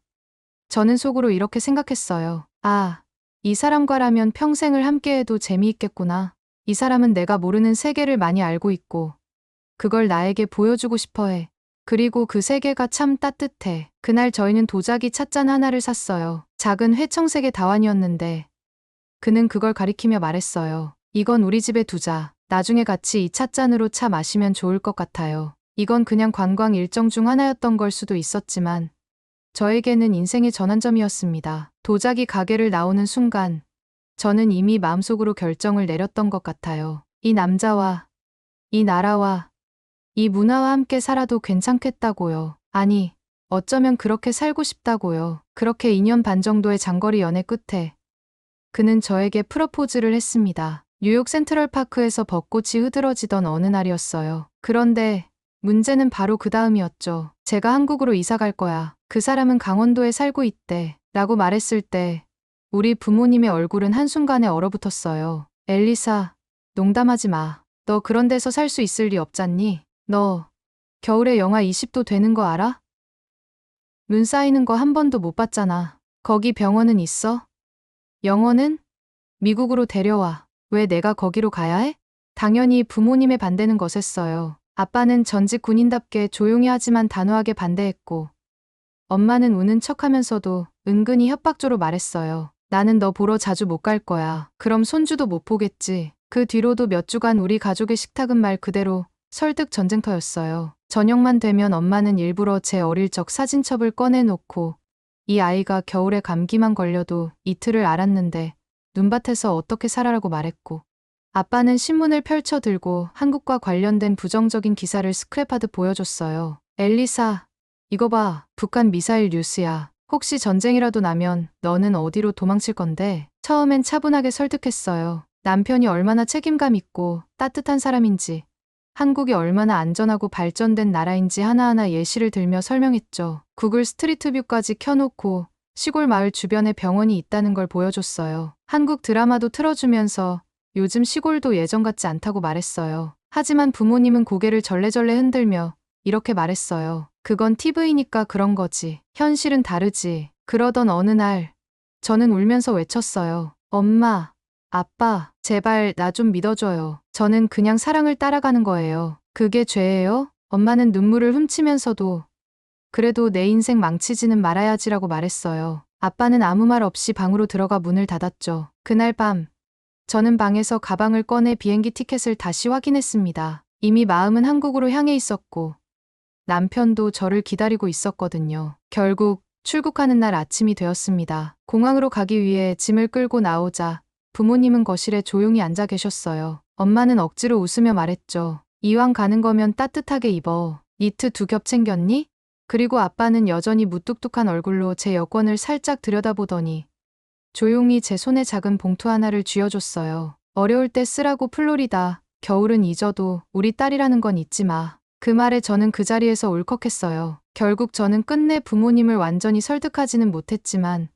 저는 속으로 이렇게 생각했어요. 아, 이 사람과라면 평생을 함께해도 재미있겠구나. 이 사람은 내가 모르는 세계를 많이 알고 있고 그걸 나에게 보여주고 싶어해. 그리고 그 세계가 참 따뜻해. 그날 저희는 도자기 찻잔 하나를 샀어요. 작은 회청색의 다완이었는데 그는 그걸 가리키며 말했어요. 이건 우리 집에 두자. 나중에 같이 이 찻잔으로 차 마시면 좋을 것 같아요. 이건 그냥 관광 일정 중 하나였던 걸 수도 있었지만 저에게는 인생의 전환점이었습니다. 도자기 가게를 나오는 순간 저는 이미 마음속으로 결정을 내렸던 것 같아요. 이 남자와 이 나라와 이 문화와 함께 살아도 괜찮겠다고요. 아니, 어쩌면 그렇게 살고 싶다고요. 그렇게 2년 반 정도의 장거리 연애 끝에 그는 저에게 프러포즈를 했습니다. 뉴욕 센트럴파크에서 벚꽃이 흐드러지던 어느 날이었어요. 그런데 문제는 바로 그 다음이었죠. 제가 한국으로 이사 갈 거야. 그 사람은 강원도에 살고 있대. 라고 말했을 때 우리 부모님의 얼굴은 한순간에 얼어붙었어요. 엘리사, 농담하지 마. 너 그런 데서 살 수 있을 리 없잖니? 너 겨울에 영하 20도 되는 거 알아? 눈 쌓이는 거 한 번도 못 봤잖아. 거기 병원은 있어? 영어는? 미국으로 데려와. 왜 내가 거기로 가야 해? 당연히 부모님의 반대는 거셌어요. 아빠는 전직 군인답게 조용히 하지만 단호하게 반대했고 엄마는 우는 척하면서도 은근히 협박조로 말했어요. 나는 너 보러 자주 못 갈 거야. 그럼 손주도 못 보겠지. 그 뒤로도 몇 주간 우리 가족의 식탁은 말 그대로 설득 전쟁터였어요. 저녁만 되면 엄마는 일부러 제 어릴 적 사진첩을 꺼내놓고 이 아이가 겨울에 감기만 걸려도 이틀을 앓았는데 눈밭에서 어떻게 살아라고 말했고 아빠는 신문을 펼쳐 들고 한국과 관련된 부정적인 기사를 스크랩하듯 보여줬어요. 엘리사, 이거 봐. 북한 미사일 뉴스야. 혹시 전쟁이라도 나면 너는 어디로 도망칠 건데? 처음엔 차분하게 설득했어요. 남편이 얼마나 책임감 있고 따뜻한 사람인지, 한국이 얼마나 안전하고 발전된 나라인지 하나하나 예시를 들며 설명했죠. 구글 스트리트뷰까지 켜놓고 시골 마을 주변에 병원이 있다는 걸 보여줬어요. 한국 드라마도 틀어주면서 요즘 시골도 예전 같지 않다고 말했어요. 하지만 부모님은 고개를 절레절레 흔들며 이렇게 말했어요. 그건 TV니까 그런 거지. 현실은 다르지. 그러던 어느 날 저는 울면서 외쳤어요. 엄마, 아빠, 제발 나 좀 믿어줘요. 저는 그냥 사랑을 따라가는 거예요. 그게 죄예요? 엄마는 눈물을 훔치면서도 그래도 내 인생 망치지는 말아야지라고 말했어요. 아빠는 아무 말 없이 방으로 들어가 문을 닫았죠. 그날 밤 저는 방에서 가방을 꺼내 비행기 티켓을 다시 확인했습니다. 이미 마음은 한국으로 향해 있었고 남편도 저를 기다리고 있었거든요. 결국 출국하는 날 아침이 되었습니다. 공항으로 가기 위해 짐을 끌고 나오자 부모님은 거실에 조용히 앉아 계셨어요. 엄마는 억지로 웃으며 말했죠. 이왕 가는 거면 따뜻하게 입어. 니트 2겹 챙겼니? 그리고 아빠는 여전히 무뚝뚝한 얼굴로 제 여권을 살짝 들여다보더니 조용히 제 손에 작은 봉투 하나를 쥐어줬어요. 어려울 때 쓰라고 플로리다. 겨울은 잊어도 우리 딸이라는 건 잊지 마. 그 말에 저는 그 자리에서 울컥했어요. 결국 저는 끝내 부모님을 완전히 설득하지는 못했지만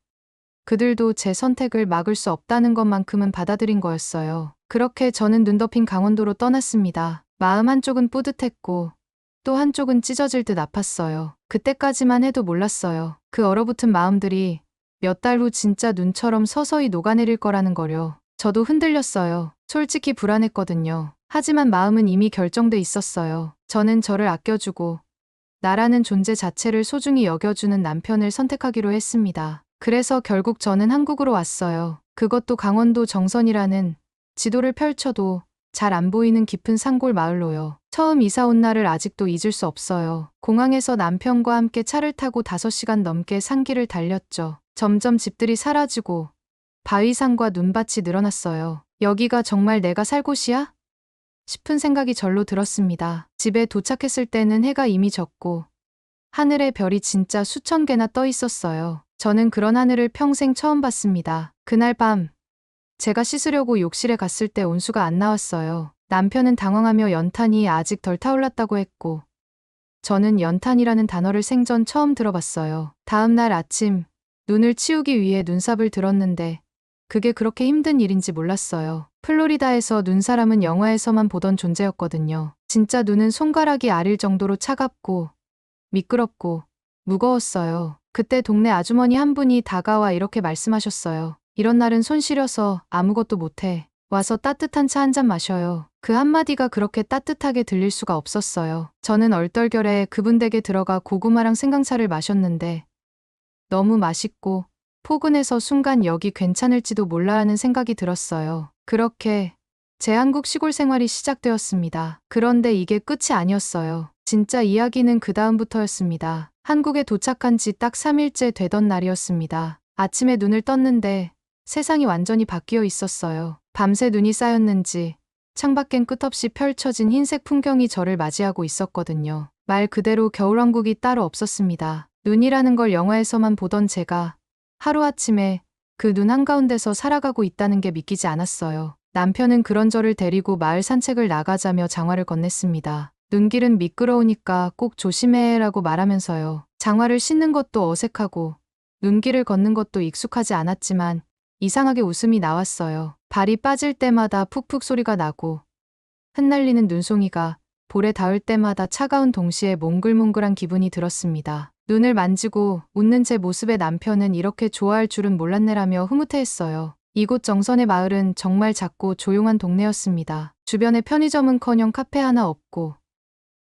그들도 제 선택을 막을 수 없다는 것만큼은 받아들인 거였어요. 그렇게 저는 눈 덮인 강원도로 떠났습니다. 마음 한쪽은 뿌듯했고 또 한쪽은 찢어질 듯 아팠어요. 그때까지만 해도 몰랐어요. 그 얼어붙은 마음들이 몇 달 후 진짜 눈처럼 서서히 녹아내릴 거라는 거려. 저도 흔들렸어요. 솔직히 불안했거든요. 하지만 마음은 이미 결정돼 있었어요. 저는 저를 아껴주고 나라는 존재 자체를 소중히 여겨주는 남편을 선택하기로 했습니다. 그래서 결국 저는 한국으로 왔어요. 그것도 강원도 정선이라는 지도를 펼쳐도 잘 안 보이는 깊은 산골 마을로요. 처음 이사 온 날을 아직도 잊을 수 없어요. 공항에서 남편과 함께 차를 타고 5시간 넘게 산길을 달렸죠. 점점 집들이 사라지고 바위산과 눈밭이 늘어났어요. 여기가 정말 내가 살 곳이야? 싶은 생각이 절로 들었습니다. 집에 도착했을 때는 해가 이미 졌고 하늘에 별이 진짜 수천 개나 떠 있었어요. 저는 그런 하늘을 평생 처음 봤습니다. 그날 밤 제가 씻으려고 욕실에 갔을 때 온수가 안 나왔어요. 남편은 당황하며 연탄이 아직 덜 타올랐다고 했고 저는 연탄이라는 단어를 생전 처음 들어봤어요. 다음 날 아침 눈을 치우기 위해 눈삽을 들었는데 그게 그렇게 힘든 일인지 몰랐어요. 플로리다에서 눈사람은 영화에서만 보던 존재였거든요. 진짜 눈은 손가락이 아릴 정도로 차갑고 미끄럽고 무거웠어요. 그때 동네 아주머니 한 분이 다가와 이렇게 말씀하셨어요. 이런 날은 손 시려서 아무것도 못해. 와서 따뜻한 차 한 잔 마셔요. 그 한마디가 그렇게 따뜻하게 들릴 수가 없었어요. 저는 얼떨결에 그분 댁에 들어가 고구마랑 생강차를 마셨는데 너무 맛있고 포근해서 순간 여기 괜찮을지도 몰라 하는 생각이 들었어요. 그렇게 제 한국 시골 생활이 시작되었습니다. 그런데 이게 끝이 아니었어요. 진짜 이야기는 그 다음부터였습니다. 한국에 도착한 지 딱 3일째 되던 날이었습니다. 아침에 눈을 떴는데 세상이 완전히 바뀌어 있었어요. 밤새 눈이 쌓였는지 창밖엔 끝없이 펼쳐진 흰색 풍경이 저를 맞이하고 있었거든요. 말 그대로 겨울왕국이 따로 없었습니다. 눈이라는 걸 영화에서만 보던 제가 하루아침에 그 눈 한가운데서 살아가고 있다는 게 믿기지 않았어요. 남편은 그런 저를 데리고 마을 산책을 나가자며 장화를 건넸습니다. 눈길은 미끄러우니까 꼭 조심해라고 말하면서요. 장화를 신는 것도 어색하고 눈길을 걷는 것도 익숙하지 않았지만 이상하게 웃음이 나왔어요. 발이 빠질 때마다 푹푹 소리가 나고 흩날리는 눈송이가 볼에 닿을 때마다 차가운 동시에 몽글몽글한 기분이 들었습니다. 눈을 만지고 웃는 제 모습에 남편은 이렇게 좋아할 줄은 몰랐네라며 흐뭇해했어요. 이곳 정선의 마을은 정말 작고 조용한 동네였습니다. 주변에 편의점은커녕 카페 하나 없고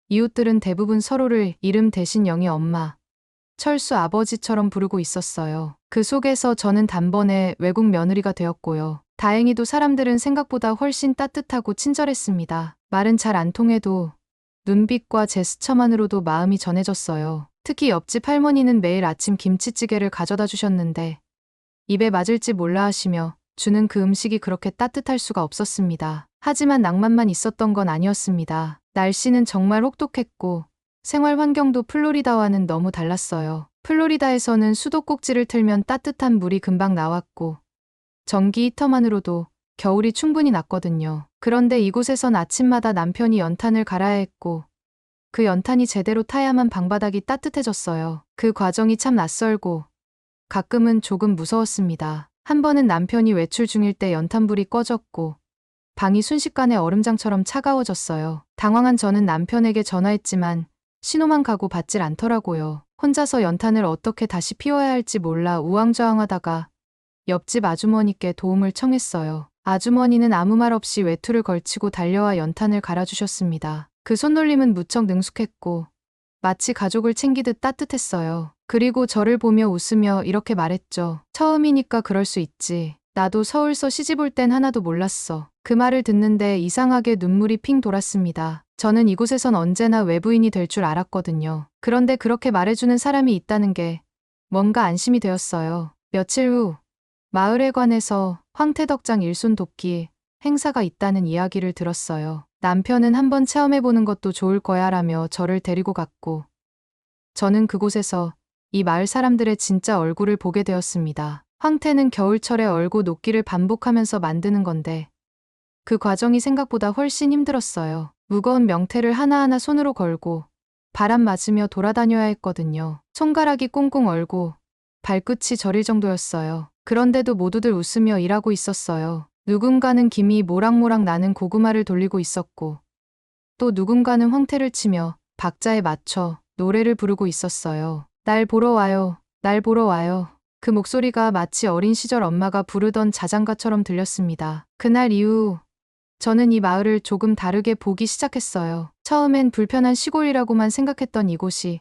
이웃들은 대부분 서로를 이름 대신 영희 엄마, 철수 아버지처럼 부르고 있었어요. 그 속에서 저는 단번에 외국 며느리가 되었고요. 다행히도 사람들은 생각보다 훨씬 따뜻하고 친절했습니다. 말은 잘 안 통해도 눈빛과 제스처만으로도 마음이 전해졌어요. 특히 옆집 할머니는 매일 아침 김치찌개를 가져다 주셨는데 입에 맞을지 몰라 하시며 주는 그 음식이 그렇게 따뜻할 수가 없었습니다. 하지만 낭만만 있었던 건 아니었습니다. 날씨는 정말 혹독했고 생활 환경도 플로리다와는 너무 달랐어요. 플로리다에서는 수도꼭지를 틀면 따뜻한 물이 금방 나왔고 전기 히터만으로도 겨울이 충분히 났거든요. 그런데 이곳에선 아침마다 남편이 연탄을 갈아야 했고 그 연탄이 제대로 타야만 방바닥이 따뜻해졌어요. 그 과정이 참 낯설고 가끔은 조금 무서웠습니다. 한 번은 남편이 외출 중일 때 연탄불이 꺼졌고 방이 순식간에 얼음장처럼 차가워졌어요. 당황한 저는 남편에게 전화했지만 신호만 가고 받질 않더라고요. 혼자서 연탄을 어떻게 다시 피워야 할지 몰라 우왕좌왕하다가 옆집 아주머니께 도움을 청했어요. 아주머니는 아무 말 없이 외투를 걸치고 달려와 연탄을 갈아주셨습니다. 그 손놀림은 무척 능숙했고 마치 가족을 챙기듯 따뜻했어요. 그리고 저를 보며 웃으며 이렇게 말했죠. 처음이니까 그럴 수 있지. 나도 서울서 시집 올 땐 하나도 몰랐어. 그 말을 듣는데 이상하게 눈물이 핑 돌았습니다. 저는 이곳에선 언제나 외부인이 될 줄 알았거든요. 그런데 그렇게 말해주는 사람이 있다는 게 뭔가 안심이 되었어요. 며칠 후 마을회관에서 황태덕장 일손 돕기 행사가 있다는 이야기를 들었어요. 남편은 한번 체험해보는 것도 좋을 거야 라며 저를 데리고 갔고 저는 그곳에서 이 마을 사람들의 진짜 얼굴을 보게 되었습니다. 황태는 겨울철에 얼고 녹기를 반복하면서 만드는 건데 그 과정이 생각보다 훨씬 힘들었어요. 무거운 명태를 하나하나 손으로 걸고 바람 맞으며 돌아다녀야 했거든요. 손가락이 꽁꽁 얼고 발끝이 저릴 정도였어요. 그런데도 모두들 웃으며 일하고 있었어요. 누군가는 김이 모락모락 나는 고구마를 돌리고 있었고 또 누군가는 황태를 치며 박자에 맞춰 노래를 부르고 있었어요. 날 보러 와요. 날 보러 와요. 그 목소리가 마치 어린 시절 엄마가 부르던 자장가처럼 들렸습니다. 그날 이후 저는 이 마을을 조금 다르게 보기 시작했어요. 처음엔 불편한 시골이라고만 생각했던 이곳이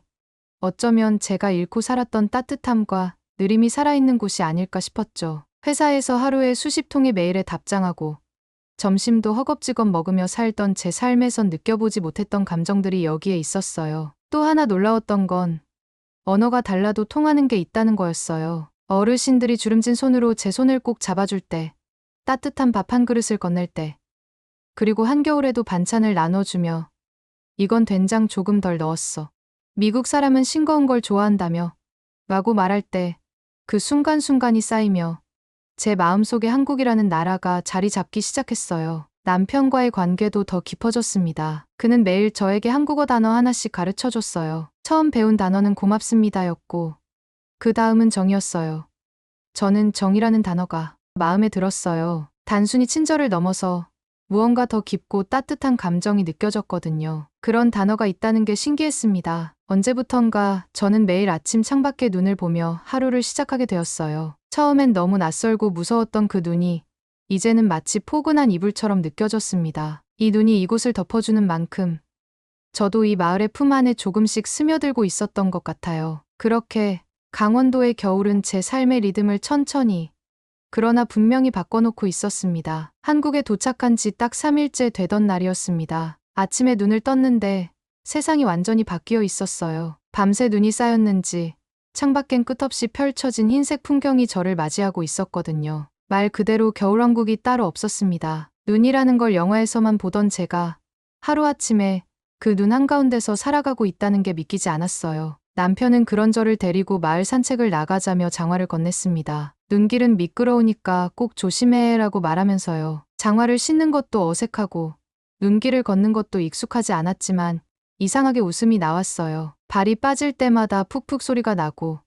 어쩌면 제가 잃고 살았던 따뜻함과 느림이 살아있는 곳이 아닐까 싶었죠. 회사에서 하루에 수십 통의 메일에 답장하고 점심도 허겁지겁 먹으며 살던 제 삶에선 느껴보지 못했던 감정들이 여기에 있었어요. 또 하나 놀라웠던 건 언어가 달라도 통하는 게 있다는 거였어요. 어르신들이 주름진 손으로 제 손을 꼭 잡아줄 때, 따뜻한 밥 한 그릇을 건넬 때, 그리고 한겨울에도 반찬을 나눠주며 이건 된장 조금 덜 넣었어. 미국 사람은 싱거운 걸 좋아한다며 라고 말할 때 그 순간순간이 쌓이며 제 마음속에 한국이라는 나라가 자리 잡기 시작했어요. 남편과의 관계도 더 깊어졌습니다. 그는 매일 저에게 한국어 단어 하나씩 가르쳐줬어요. 처음 배운 단어는 고맙습니다였고 그 다음은 정이었어요. 저는 정이라는 단어가 마음에 들었어요. 단순히 친절을 넘어서 무언가 더 깊고 따뜻한 감정이 느껴졌거든요. 그런 단어가 있다는 게 신기했습니다. 언제부턴가 저는 매일 아침 창밖에 눈을 보며 하루를 시작하게 되었어요. 처음엔 너무 낯설고 무서웠던 그 눈이 이제는 마치 포근한 이불처럼 느껴졌습니다. 이 눈이 이곳을 덮어주는 만큼 저도 이 마을의 품 안에 조금씩 스며들고 있었던 것 같아요. 그렇게 강원도의 겨울은 제 삶의 리듬을 천천히 그러나 분명히 바꿔놓고 있었습니다. 한국에 도착한 지 딱 3일째 되던 날이었습니다. 아침에 눈을 떴는데 세상이 완전히 바뀌어 있었어요. 밤새 눈이 쌓였는지 창밖엔 끝없이 펼쳐진 흰색 풍경이 저를 맞이하고 있었거든요. 말 그대로 겨울왕국이 따로 없었습니다. 눈이라는 걸 영화에서만 보던 제가 하루아침에 그 눈 한가운데서 살아가고 있다는 게 믿기지 않았어요. 남편은 그런 저를 데리고 마을 산책을 나가자며 장화를 건넸습니다. 눈길은 미끄러우니까 꼭 조심해라고 말하면서요. 장화를 신는 것도 어색하고 눈길을 걷는 것도 익숙하지 않았지만 이상하게 웃음이 나왔어요. 발이 빠질 때마다 푹푹 소리가 나고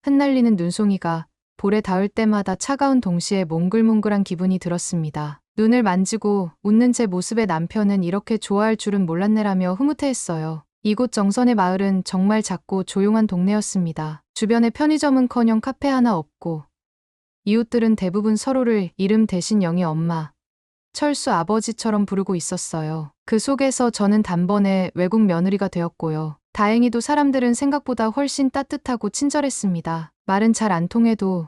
흩날리는 눈송이가 볼에 닿을 때마다 차가운 동시에 몽글몽글한 기분이 들었습니다. 눈을 만지고 웃는 제 모습에 남편은 이렇게 좋아할 줄은 몰랐네라며 흐뭇해했어요. 이곳 정선의 마을은 정말 작고 조용한 동네였습니다. 주변에 편의점은커녕 카페 하나 없고 이웃들은 대부분 서로를 이름 대신 영희 엄마, 철수 아버지처럼 부르고 있었어요. 그 속에서 저는 단번에 외국 며느리가 되었고요. 다행히도 사람들은 생각보다 훨씬 따뜻하고 친절했습니다. 말은 잘 안 통해도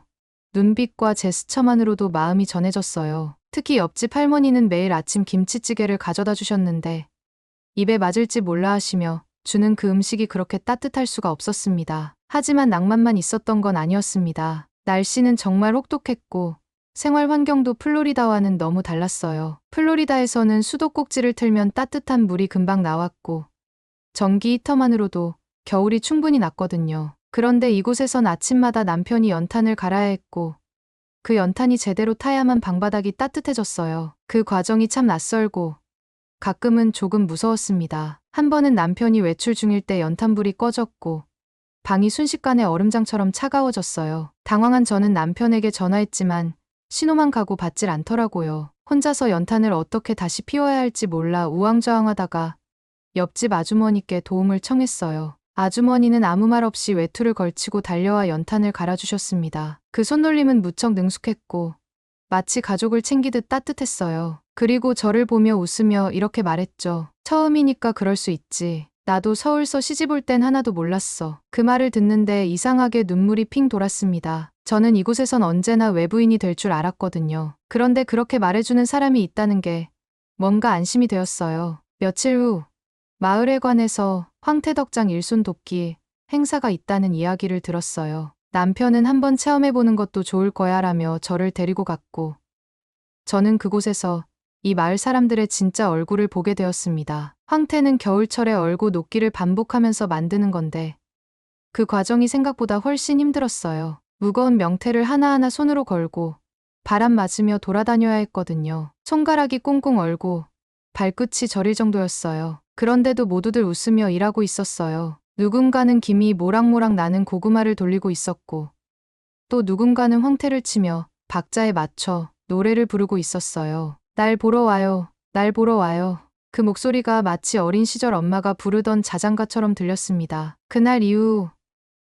눈빛과 제스처만으로도 마음이 전해졌어요. 특히 옆집 할머니는 매일 아침 김치찌개를 가져다 주셨는데 입에 맞을지 몰라 하시며 주는 그 음식이 그렇게 따뜻할 수가 없었습니다. 하지만 낭만만 있었던 건 아니었습니다. 날씨는 정말 혹독했고 생활 환경도 플로리다와는 너무 달랐어요. 플로리다에서는 수도꼭지를 틀면 따뜻한 물이 금방 나왔고 전기 히터만으로도 겨울이 충분히 났거든요. 그런데 이곳에선 아침마다 남편이 연탄을 갈아야 했고 그 연탄이 제대로 타야만 방바닥이 따뜻해졌어요. 그 과정이 참 낯설고 가끔은 조금 무서웠습니다. 한 번은 남편이 외출 중일 때 연탄불이 꺼졌고 방이 순식간에 얼음장처럼 차가워졌어요. 당황한 저는 남편에게 전화했지만 신호만 가고 받질 않더라고요. 혼자서 연탄을 어떻게 다시 피워야 할지 몰라 우왕좌왕하다가 옆집 아주머니께 도움을 청했어요. 아주머니는 아무 말 없이 외투를 걸치고 달려와 연탄을 갈아주셨습니다. 그 손놀림은 무척 능숙했고 마치 가족을 챙기듯 따뜻했어요. 그리고 저를 보며 웃으며 이렇게 말했죠. 처음이니까 그럴 수 있지. 나도 서울서 시집 올 땐 하나도 몰랐어. 그 말을 듣는데 이상하게 눈물이 핑 돌았습니다. 저는 이곳에선 언제나 외부인이 될 줄 알았거든요. 그런데 그렇게 말해주는 사람이 있다는 게 뭔가 안심이 되었어요. 며칠 후 마을에 관해서 황태덕장 일손 돕기 행사가 있다는 이야기를 들었어요. 남편은 한번 체험해보는 것도 좋을 거야 라며 저를 데리고 갔고 저는 그곳에서 이 마을 사람들의 진짜 얼굴을 보게 되었습니다. 황태는 겨울철에 얼고 녹기를 반복하면서 만드는 건데 그 과정이 생각보다 훨씬 힘들었어요. 무거운 명태를 하나하나 손으로 걸고 바람 맞으며 돌아다녀야 했거든요. 손가락이 꽁꽁 얼고 발끝이 저릴 정도였어요. 그런데도 모두들 웃으며 일하고 있었어요. 누군가는 김이 모락모락 나는 고구마를 돌리고 있었고 또 누군가는 황태를 치며 박자에 맞춰 노래를 부르고 있었어요. 날 보러 와요. 날 보러 와요. 그 목소리가 마치 어린 시절 엄마가 부르던 자장가처럼 들렸습니다. 그날 이후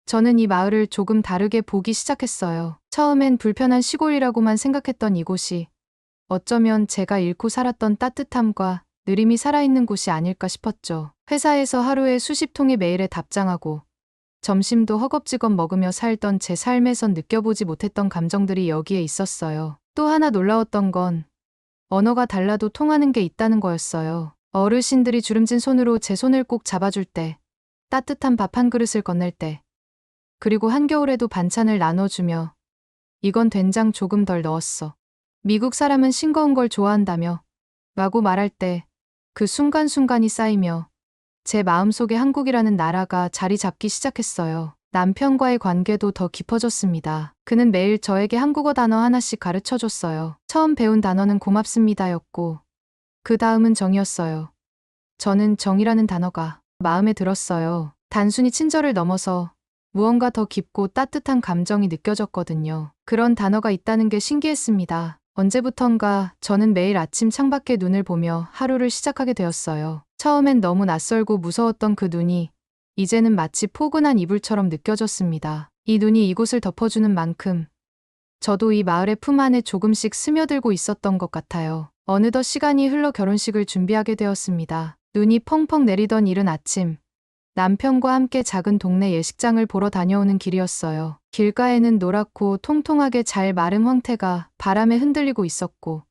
저는 이 마을을 조금 다르게 보기 시작했어요. 처음엔 불편한 시골이라고만 생각했던 이곳이 어쩌면 제가 잃고 살았던 따뜻함과 느림이 살아있는 곳이 아닐까 싶었죠. 회사에서 하루에 수십 통의 메일에 답장하고 점심도 허겁지겁 먹으며 살던 제 삶에선 느껴보지 못했던 감정들이 여기에 있었어요. 또 하나 놀라웠던 건 언어가 달라도 통하는 게 있다는 거였어요. 어르신들이 주름진 손으로 제 손을 꼭 잡아줄 때, 따뜻한 밥 한 그릇을 건넬 때, 그리고 한겨울에도 반찬을 나눠주며 이건 된장 조금 덜 넣었어. 미국 사람은 싱거운 걸 좋아한다며 라고 말할 때 그 순간순간이 쌓이며 제 마음속에 한국이라는 나라가 자리 잡기 시작했어요. 남편과의 관계도 더 깊어졌습니다. 그는 매일 저에게 한국어 단어 하나씩 가르쳐줬어요. 처음 배운 단어는 고맙습니다였고 그 다음은 정이었어요. 저는 정이라는 단어가 마음에 들었어요. 단순히 친절을 넘어서 무언가 더 깊고 따뜻한 감정이 느껴졌거든요. 그런 단어가 있다는 게 신기했습니다. 언제부턴가 저는 매일 아침 창밖에 눈을 보며 하루를 시작하게 되었어요. 처음엔 너무 낯설고 무서웠던 그 눈이 이제는 마치 포근한 이불처럼 느껴졌습니다. 이 눈이 이곳을 덮어주는 만큼 저도 이 마을의 품 안에 조금씩 스며들고 있었던 것 같아요. 어느덧 시간이 흘러 결혼식을 준비하게 되었습니다. 눈이 펑펑 내리던 이른 아침, 남편과 함께 작은 동네 예식장을 보러 다녀오는 길이었어요. 길가에는 노랗고 통통하게 잘 마른 황태가 바람에 흔들리고 있었고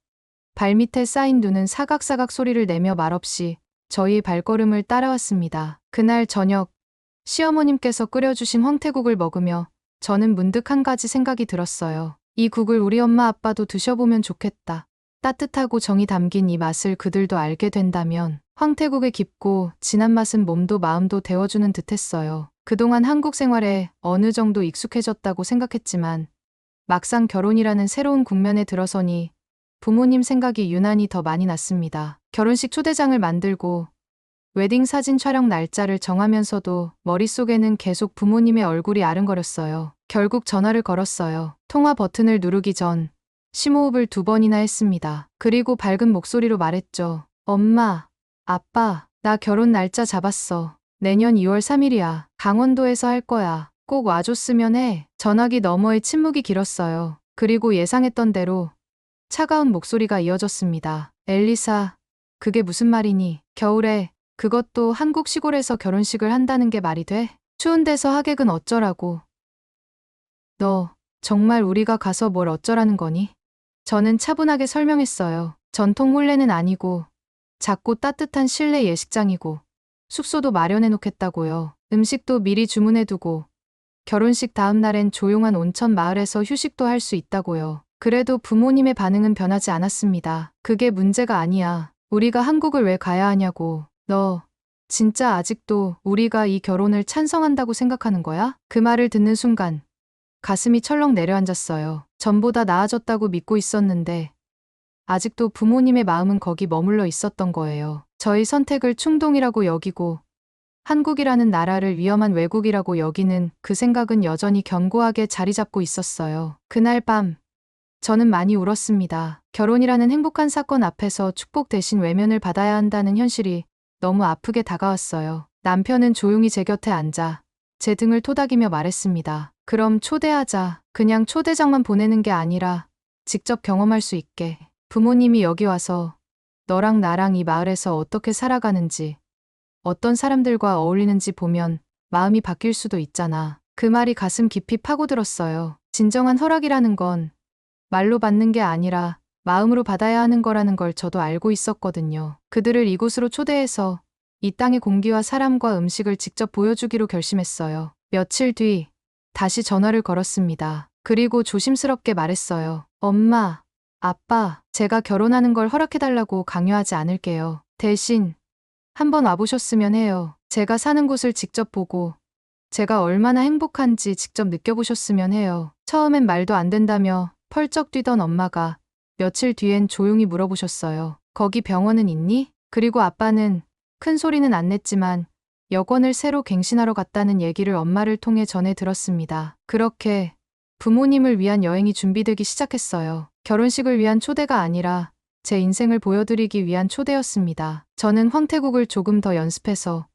발밑에 쌓인 눈은 사각사각 소리를 내며 말없이 저희의 발걸음을 따라왔습니다. 그날 저녁 시어머님께서 끓여주신 황태국을 먹으며 저는 문득 한 가지 생각이 들었어요. 이 국을 우리 엄마 아빠도 드셔보면 좋겠다. 따뜻하고 정이 담긴 이 맛을 그들도 알게 된다면 황태국의 깊고 진한 맛은 몸도 마음도 데워주는 듯했어요. 그동안 한국 생활에 어느 정도 익숙해졌다고 생각했지만 막상 결혼이라는 새로운 국면에 들어서니 부모님 생각이 유난히 더 많이 났습니다. 결혼식 초대장을 만들고 웨딩 사진 촬영 날짜를 정하면서도 머릿속에는 계속 부모님의 얼굴이 아른거렸어요. 결국 전화를 걸었어요. 통화 버튼을 누르기 전 심호흡을 2번이나 했습니다. 그리고 밝은 목소리로 말했죠. 엄마, 아빠, 나 결혼 날짜 잡았어. 내년 2월 3일이야. 강원도에서 할 거야. 꼭 와줬으면 해. 전화기 너머의 침묵이 길었어요. 그리고 예상했던 대로 차가운 목소리가 이어졌습니다. 엘리사, 그게 무슨 말이니? 겨울에 그것도 한국 시골에서 결혼식을 한다는 게 말이 돼? 추운 데서 하객은 어쩌라고? 너 정말 우리가 가서 뭘 어쩌라는 거니? 저는 차분하게 설명했어요. 전통 혼례는 아니고 작고 따뜻한 실내 예식장이고 숙소도 마련해 놓겠다고요. 음식도 미리 주문해 두고 결혼식 다음 날엔 조용한 온천 마을에서 휴식도 할 수 있다고요. 그래도 부모님의 반응은 변하지 않았습니다. 그게 문제가 아니야. 우리가 한국을 왜 가야 하냐고. 너 진짜 아직도 우리가 이 결혼을 찬성한다고 생각하는 거야? 그 말을 듣는 순간 가슴이 철렁 내려앉았어요. 전보다 나아졌다고 믿고 있었는데 아직도 부모님의 마음은 거기 머물러 있었던 거예요. 저희 선택을 충동이라고 여기고 한국이라는 나라를 위험한 외국이라고 여기는 그 생각은 여전히 견고하게 자리 잡고 있었어요. 그날 밤 저는 많이 울었습니다. 결혼이라는 행복한 사건 앞에서 축복 대신 외면을 받아야 한다는 현실이 너무 아프게 다가왔어요. 남편은 조용히 제 곁에 앉아 제 등을 토닥이며 말했습니다. 그럼 초대하자. 그냥 초대장만 보내는 게 아니라 직접 경험할 수 있게. 부모님이 여기 와서 너랑 나랑 이 마을에서 어떻게 살아가는지, 어떤 사람들과 어울리는지 보면 마음이 바뀔 수도 있잖아. 그 말이 가슴 깊이 파고들었어요. 진정한 허락이라는 건 말로 받는 게 아니라 마음으로 받아야 하는 거라는 걸 저도 알고 있었거든요. 그들을 이곳으로 초대해서 이 땅의 공기와 사람과 음식을 직접 보여주기로 결심했어요. 며칠 뒤 다시 전화를 걸었습니다. 그리고 조심스럽게 말했어요. 엄마, 아빠, 제가 결혼하는 걸 허락해달라고 강요하지 않을게요. 대신 한번 와보셨으면 해요. 제가 사는 곳을 직접 보고 제가 얼마나 행복한지 직접 느껴보셨으면 해요. 처음엔 말도 안 된다며 펄쩍 뛰던 엄마가 며칠 뒤엔 조용히 물어보셨어요. 거기 병원은 있니? 그리고 아빠는 큰 소리는 안 냈지만 여권을 새로 갱신하러 갔다는 얘기를 엄마를 통해 전해 들었습니다. 그렇게 부모님을 위한 여행이 준비되기 시작했어요. 결혼식을 위한 초대가 아니라 제 인생을 보여드리기 위한 초대였습니다. 저는 황태국을 조금 더 연습해서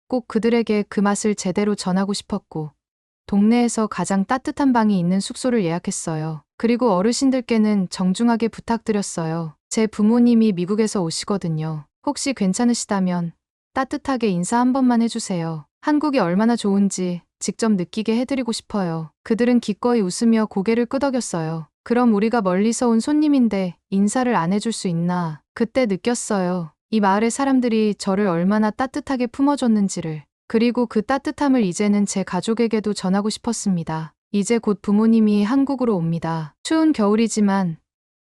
꼭 그들에게 그 맛을 제대로 전하고 싶었고, 동네에서 가장 따뜻한 방이 있는 숙소를 예약했어요. 그리고 어르신들께는 정중하게 부탁드렸어요. 제 부모님이 미국에서 오시거든요. 혹시 괜찮으시다면 따뜻하게 인사 한 번만 해주세요. 한국이 얼마나 좋은지 직접 느끼게 해드리고 싶어요. 그들은 기꺼이 웃으며 고개를 끄덕였어요. 그럼 우리가 멀리서 온 손님인데 인사를 안 해줄 수 있나? 그때 느꼈어요. 이 마을의 사람들이 저를 얼마나 따뜻하게 품어줬는지를. 그리고 그 따뜻함을 이제는 제 가족에게도 전하고 싶었습니다. 이제 곧 부모님이 한국으로 옵니다. 추운 겨울이지만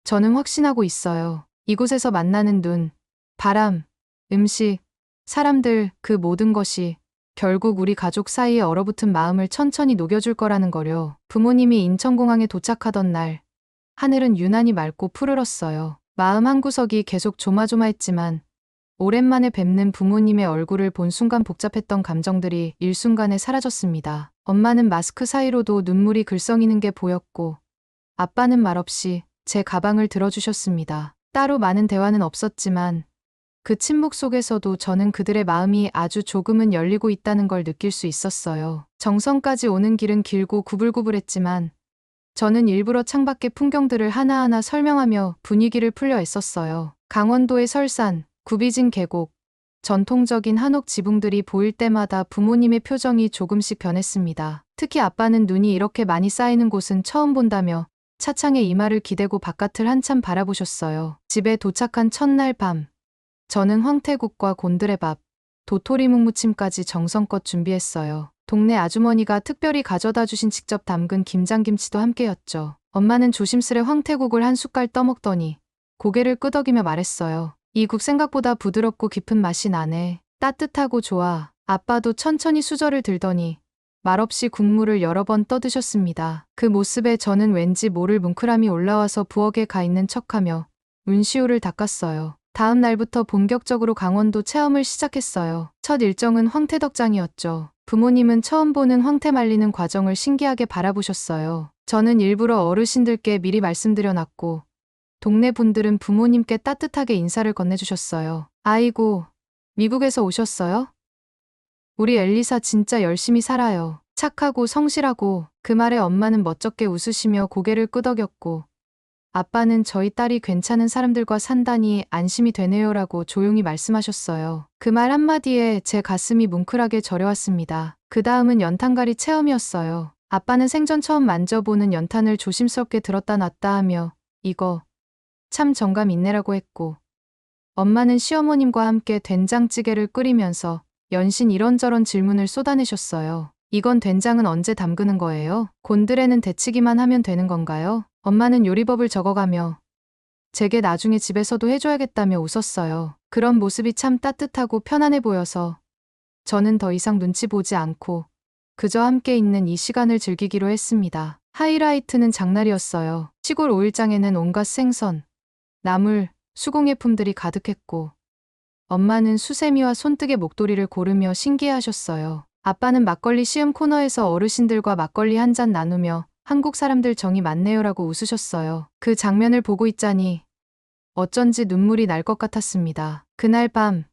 저는 확신하고 있어요. 이곳에서 만나는 눈, 바람, 음식, 사람들, 그 모든 것이 결국 우리 가족 사이에 얼어붙은 마음을 천천히 녹여줄 거라는 거요. 부모님이 인천공항에 도착하던 날, 하늘은 유난히 맑고 푸르렀어요. 마음 한구석이 계속 조마조마했지만 오랜만에 뵙는 부모님의 얼굴을 본 순간 복잡했던 감정들이 일순간에 사라졌습니다. 엄마는 마스크 사이로도 눈물이 글썽이는 게 보였고, 아빠는 말없이 제 가방을 들어주셨습니다. 따로 많은 대화는 없었지만 그 침묵 속에서도 저는 그들의 마음이 아주 조금은 열리고 있다는 걸 느낄 수 있었어요. 정선까지 오는 길은 길고 구불구불했지만 저는 일부러 창밖의 풍경들을 하나하나 설명하며 분위기를 풀려 애썼어요. 강원도의 설산, 굽이진 계곡, 전통적인 한옥 지붕들이 보일 때마다 부모님의 표정이 조금씩 변했습니다. 특히 아빠는 눈이 이렇게 많이 쌓이는 곳은 처음 본다며 차창에 이마를 기대고 바깥을 한참 바라보셨어요. 집에 도착한 첫날 밤, 저는 황태국과 곤드레밥, 도토리 묵무침까지 정성껏 준비했어요. 동네 아주머니가 특별히 가져다 주신 직접 담근 김장김치도 함께였죠. 엄마는 조심스레 황태국을 한 숟갈 떠먹더니 고개를 끄덕이며 말했어요. 이 국 생각보다 부드럽고 깊은 맛이 나네. 따뜻하고 좋아. 아빠도 천천히 수저를 들더니 말없이 국물을 여러 번 떠드셨습니다. 그 모습에 저는 왠지 모를 뭉클함이 올라와서 부엌에 가 있는 척하며 문시호를 닦았어요. 다음 날부터 본격적으로 강원도 체험을 시작했어요. 첫 일정은 황태덕장이었죠. 부모님은 처음 보는 황태 말리는 과정을 신기하게 바라보셨어요. 저는 일부러 어르신들께 미리 말씀드려놨고, 동네 분들은 부모님께 따뜻하게 인사를 건네주셨어요. 아이고, 미국에서 오셨어요? 우리 엘리사 진짜 열심히 살아요. 착하고 성실하고. 그 말에 엄마는 멋쩍게 웃으시며 고개를 끄덕였고, 아빠는 저희 딸이 괜찮은 사람들과 산다니 안심이 되네요라고 조용히 말씀하셨어요. 그 말 한마디에 제 가슴이 뭉클하게 저려왔습니다. 그 다음은 연탄갈이 체험이었어요. 아빠는 생전 처음 만져보는 연탄을 조심스럽게 들었다 놨다 하며 이거 참 정감 있네라고 했고, 엄마는 시어머님과 함께 된장찌개를 끓이면서 연신 이런저런 질문을 쏟아내셨어요. 이건 된장은 언제 담그는 거예요? 곤드레는 데치기만 하면 되는 건가요? 엄마는 요리법을 적어가며 제게 나중에 집에서도 해줘야겠다며 웃었어요. 그런 모습이 참 따뜻하고 편안해 보여서 저는 더 이상 눈치 보지 않고 그저 함께 있는 이 시간을 즐기기로 했습니다. 하이라이트는 장날이었어요. 시골 오일장에는 온갖 생선, 나물, 수공예품들이 가득했고, 엄마는 수세미와 손뜨개 목도리를 고르며 신기해하셨어요. 아빠는 막걸리 시음 코너에서 어르신들과 막걸리 한 잔 나누며 한국 사람들 정이 많네요라고 웃으셨어요. 그 장면을 보고 있자니 어쩐지 눈물이 날 것 같았습니다. 그날 밤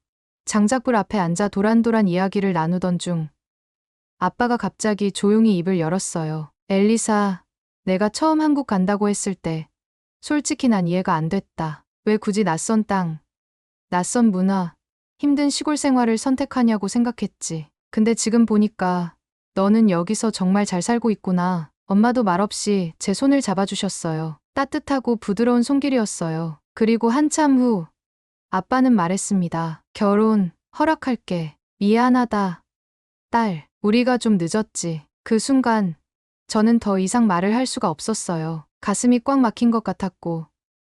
장작불 앞에 앉아 도란도란 이야기를 나누던 중 아빠가 갑자기 조용히 입을 열었어요. 엘리사, 내가 처음 한국 간다고 했을 때 솔직히 난 이해가 안 됐다. 왜 굳이 낯선 땅, 낯선 문화, 힘든 시골 생활을 선택하냐고 생각했지. 근데 지금 보니까 너는 여기서 정말 잘 살고 있구나. 엄마도 말없이 제 손을 잡아주셨어요. 따뜻하고 부드러운 손길이었어요. 그리고 한참 후 아빠는 말했습니다. 결혼 허락할게. 미안하다. 딸, 우리가 좀 늦었지. 그 순간 저는 더 이상 말을 할 수가 없었어요. 가슴이 꽉 막힌 것 같았고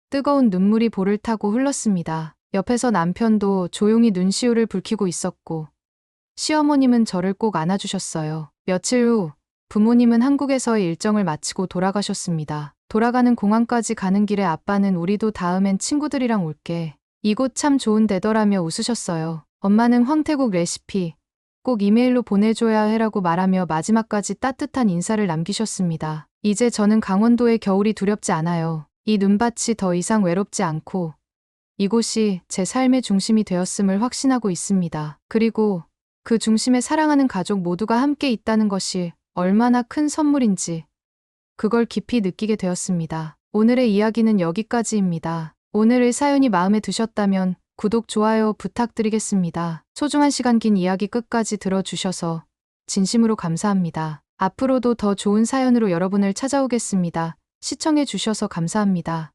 뜨거운 눈물이 볼을 타고 흘렀습니다. 옆에서 남편도 조용히 눈시울을 붉히고 있었고 시어머님은 저를 꼭 안아주셨어요. 며칠 후 부모님은 한국에서의 일정을 마치고 돌아가셨습니다. 돌아가는 공항까지 가는 길에 아빠는 우리도 다음엔 친구들이랑 올게. 이곳 참 좋은 데더라며 웃으셨어요. 엄마는 황태국 레시피 꼭 이메일로 보내줘야 해라고 말하며 마지막까지 따뜻한 인사를 남기셨습니다. 이제 저는 강원도의 겨울이 두렵지 않아요. 이 눈밭이 더 이상 외롭지 않고 이곳이 제 삶의 중심이 되었음을 확신하고 있습니다. 그리고 그 중심에 사랑하는 가족 모두가 함께 있다는 것이 얼마나 큰 선물인지 그걸 깊이 느끼게 되었습니다. 오늘의 이야기는 여기까지입니다. 오늘의 사연이 마음에 드셨다면 구독, 좋아요 부탁드리겠습니다. 소중한 시간 긴 이야기 끝까지 들어주셔서 진심으로 감사합니다. 앞으로도 더 좋은 사연으로 여러분을 찾아오겠습니다. 시청해 주셔서 감사합니다.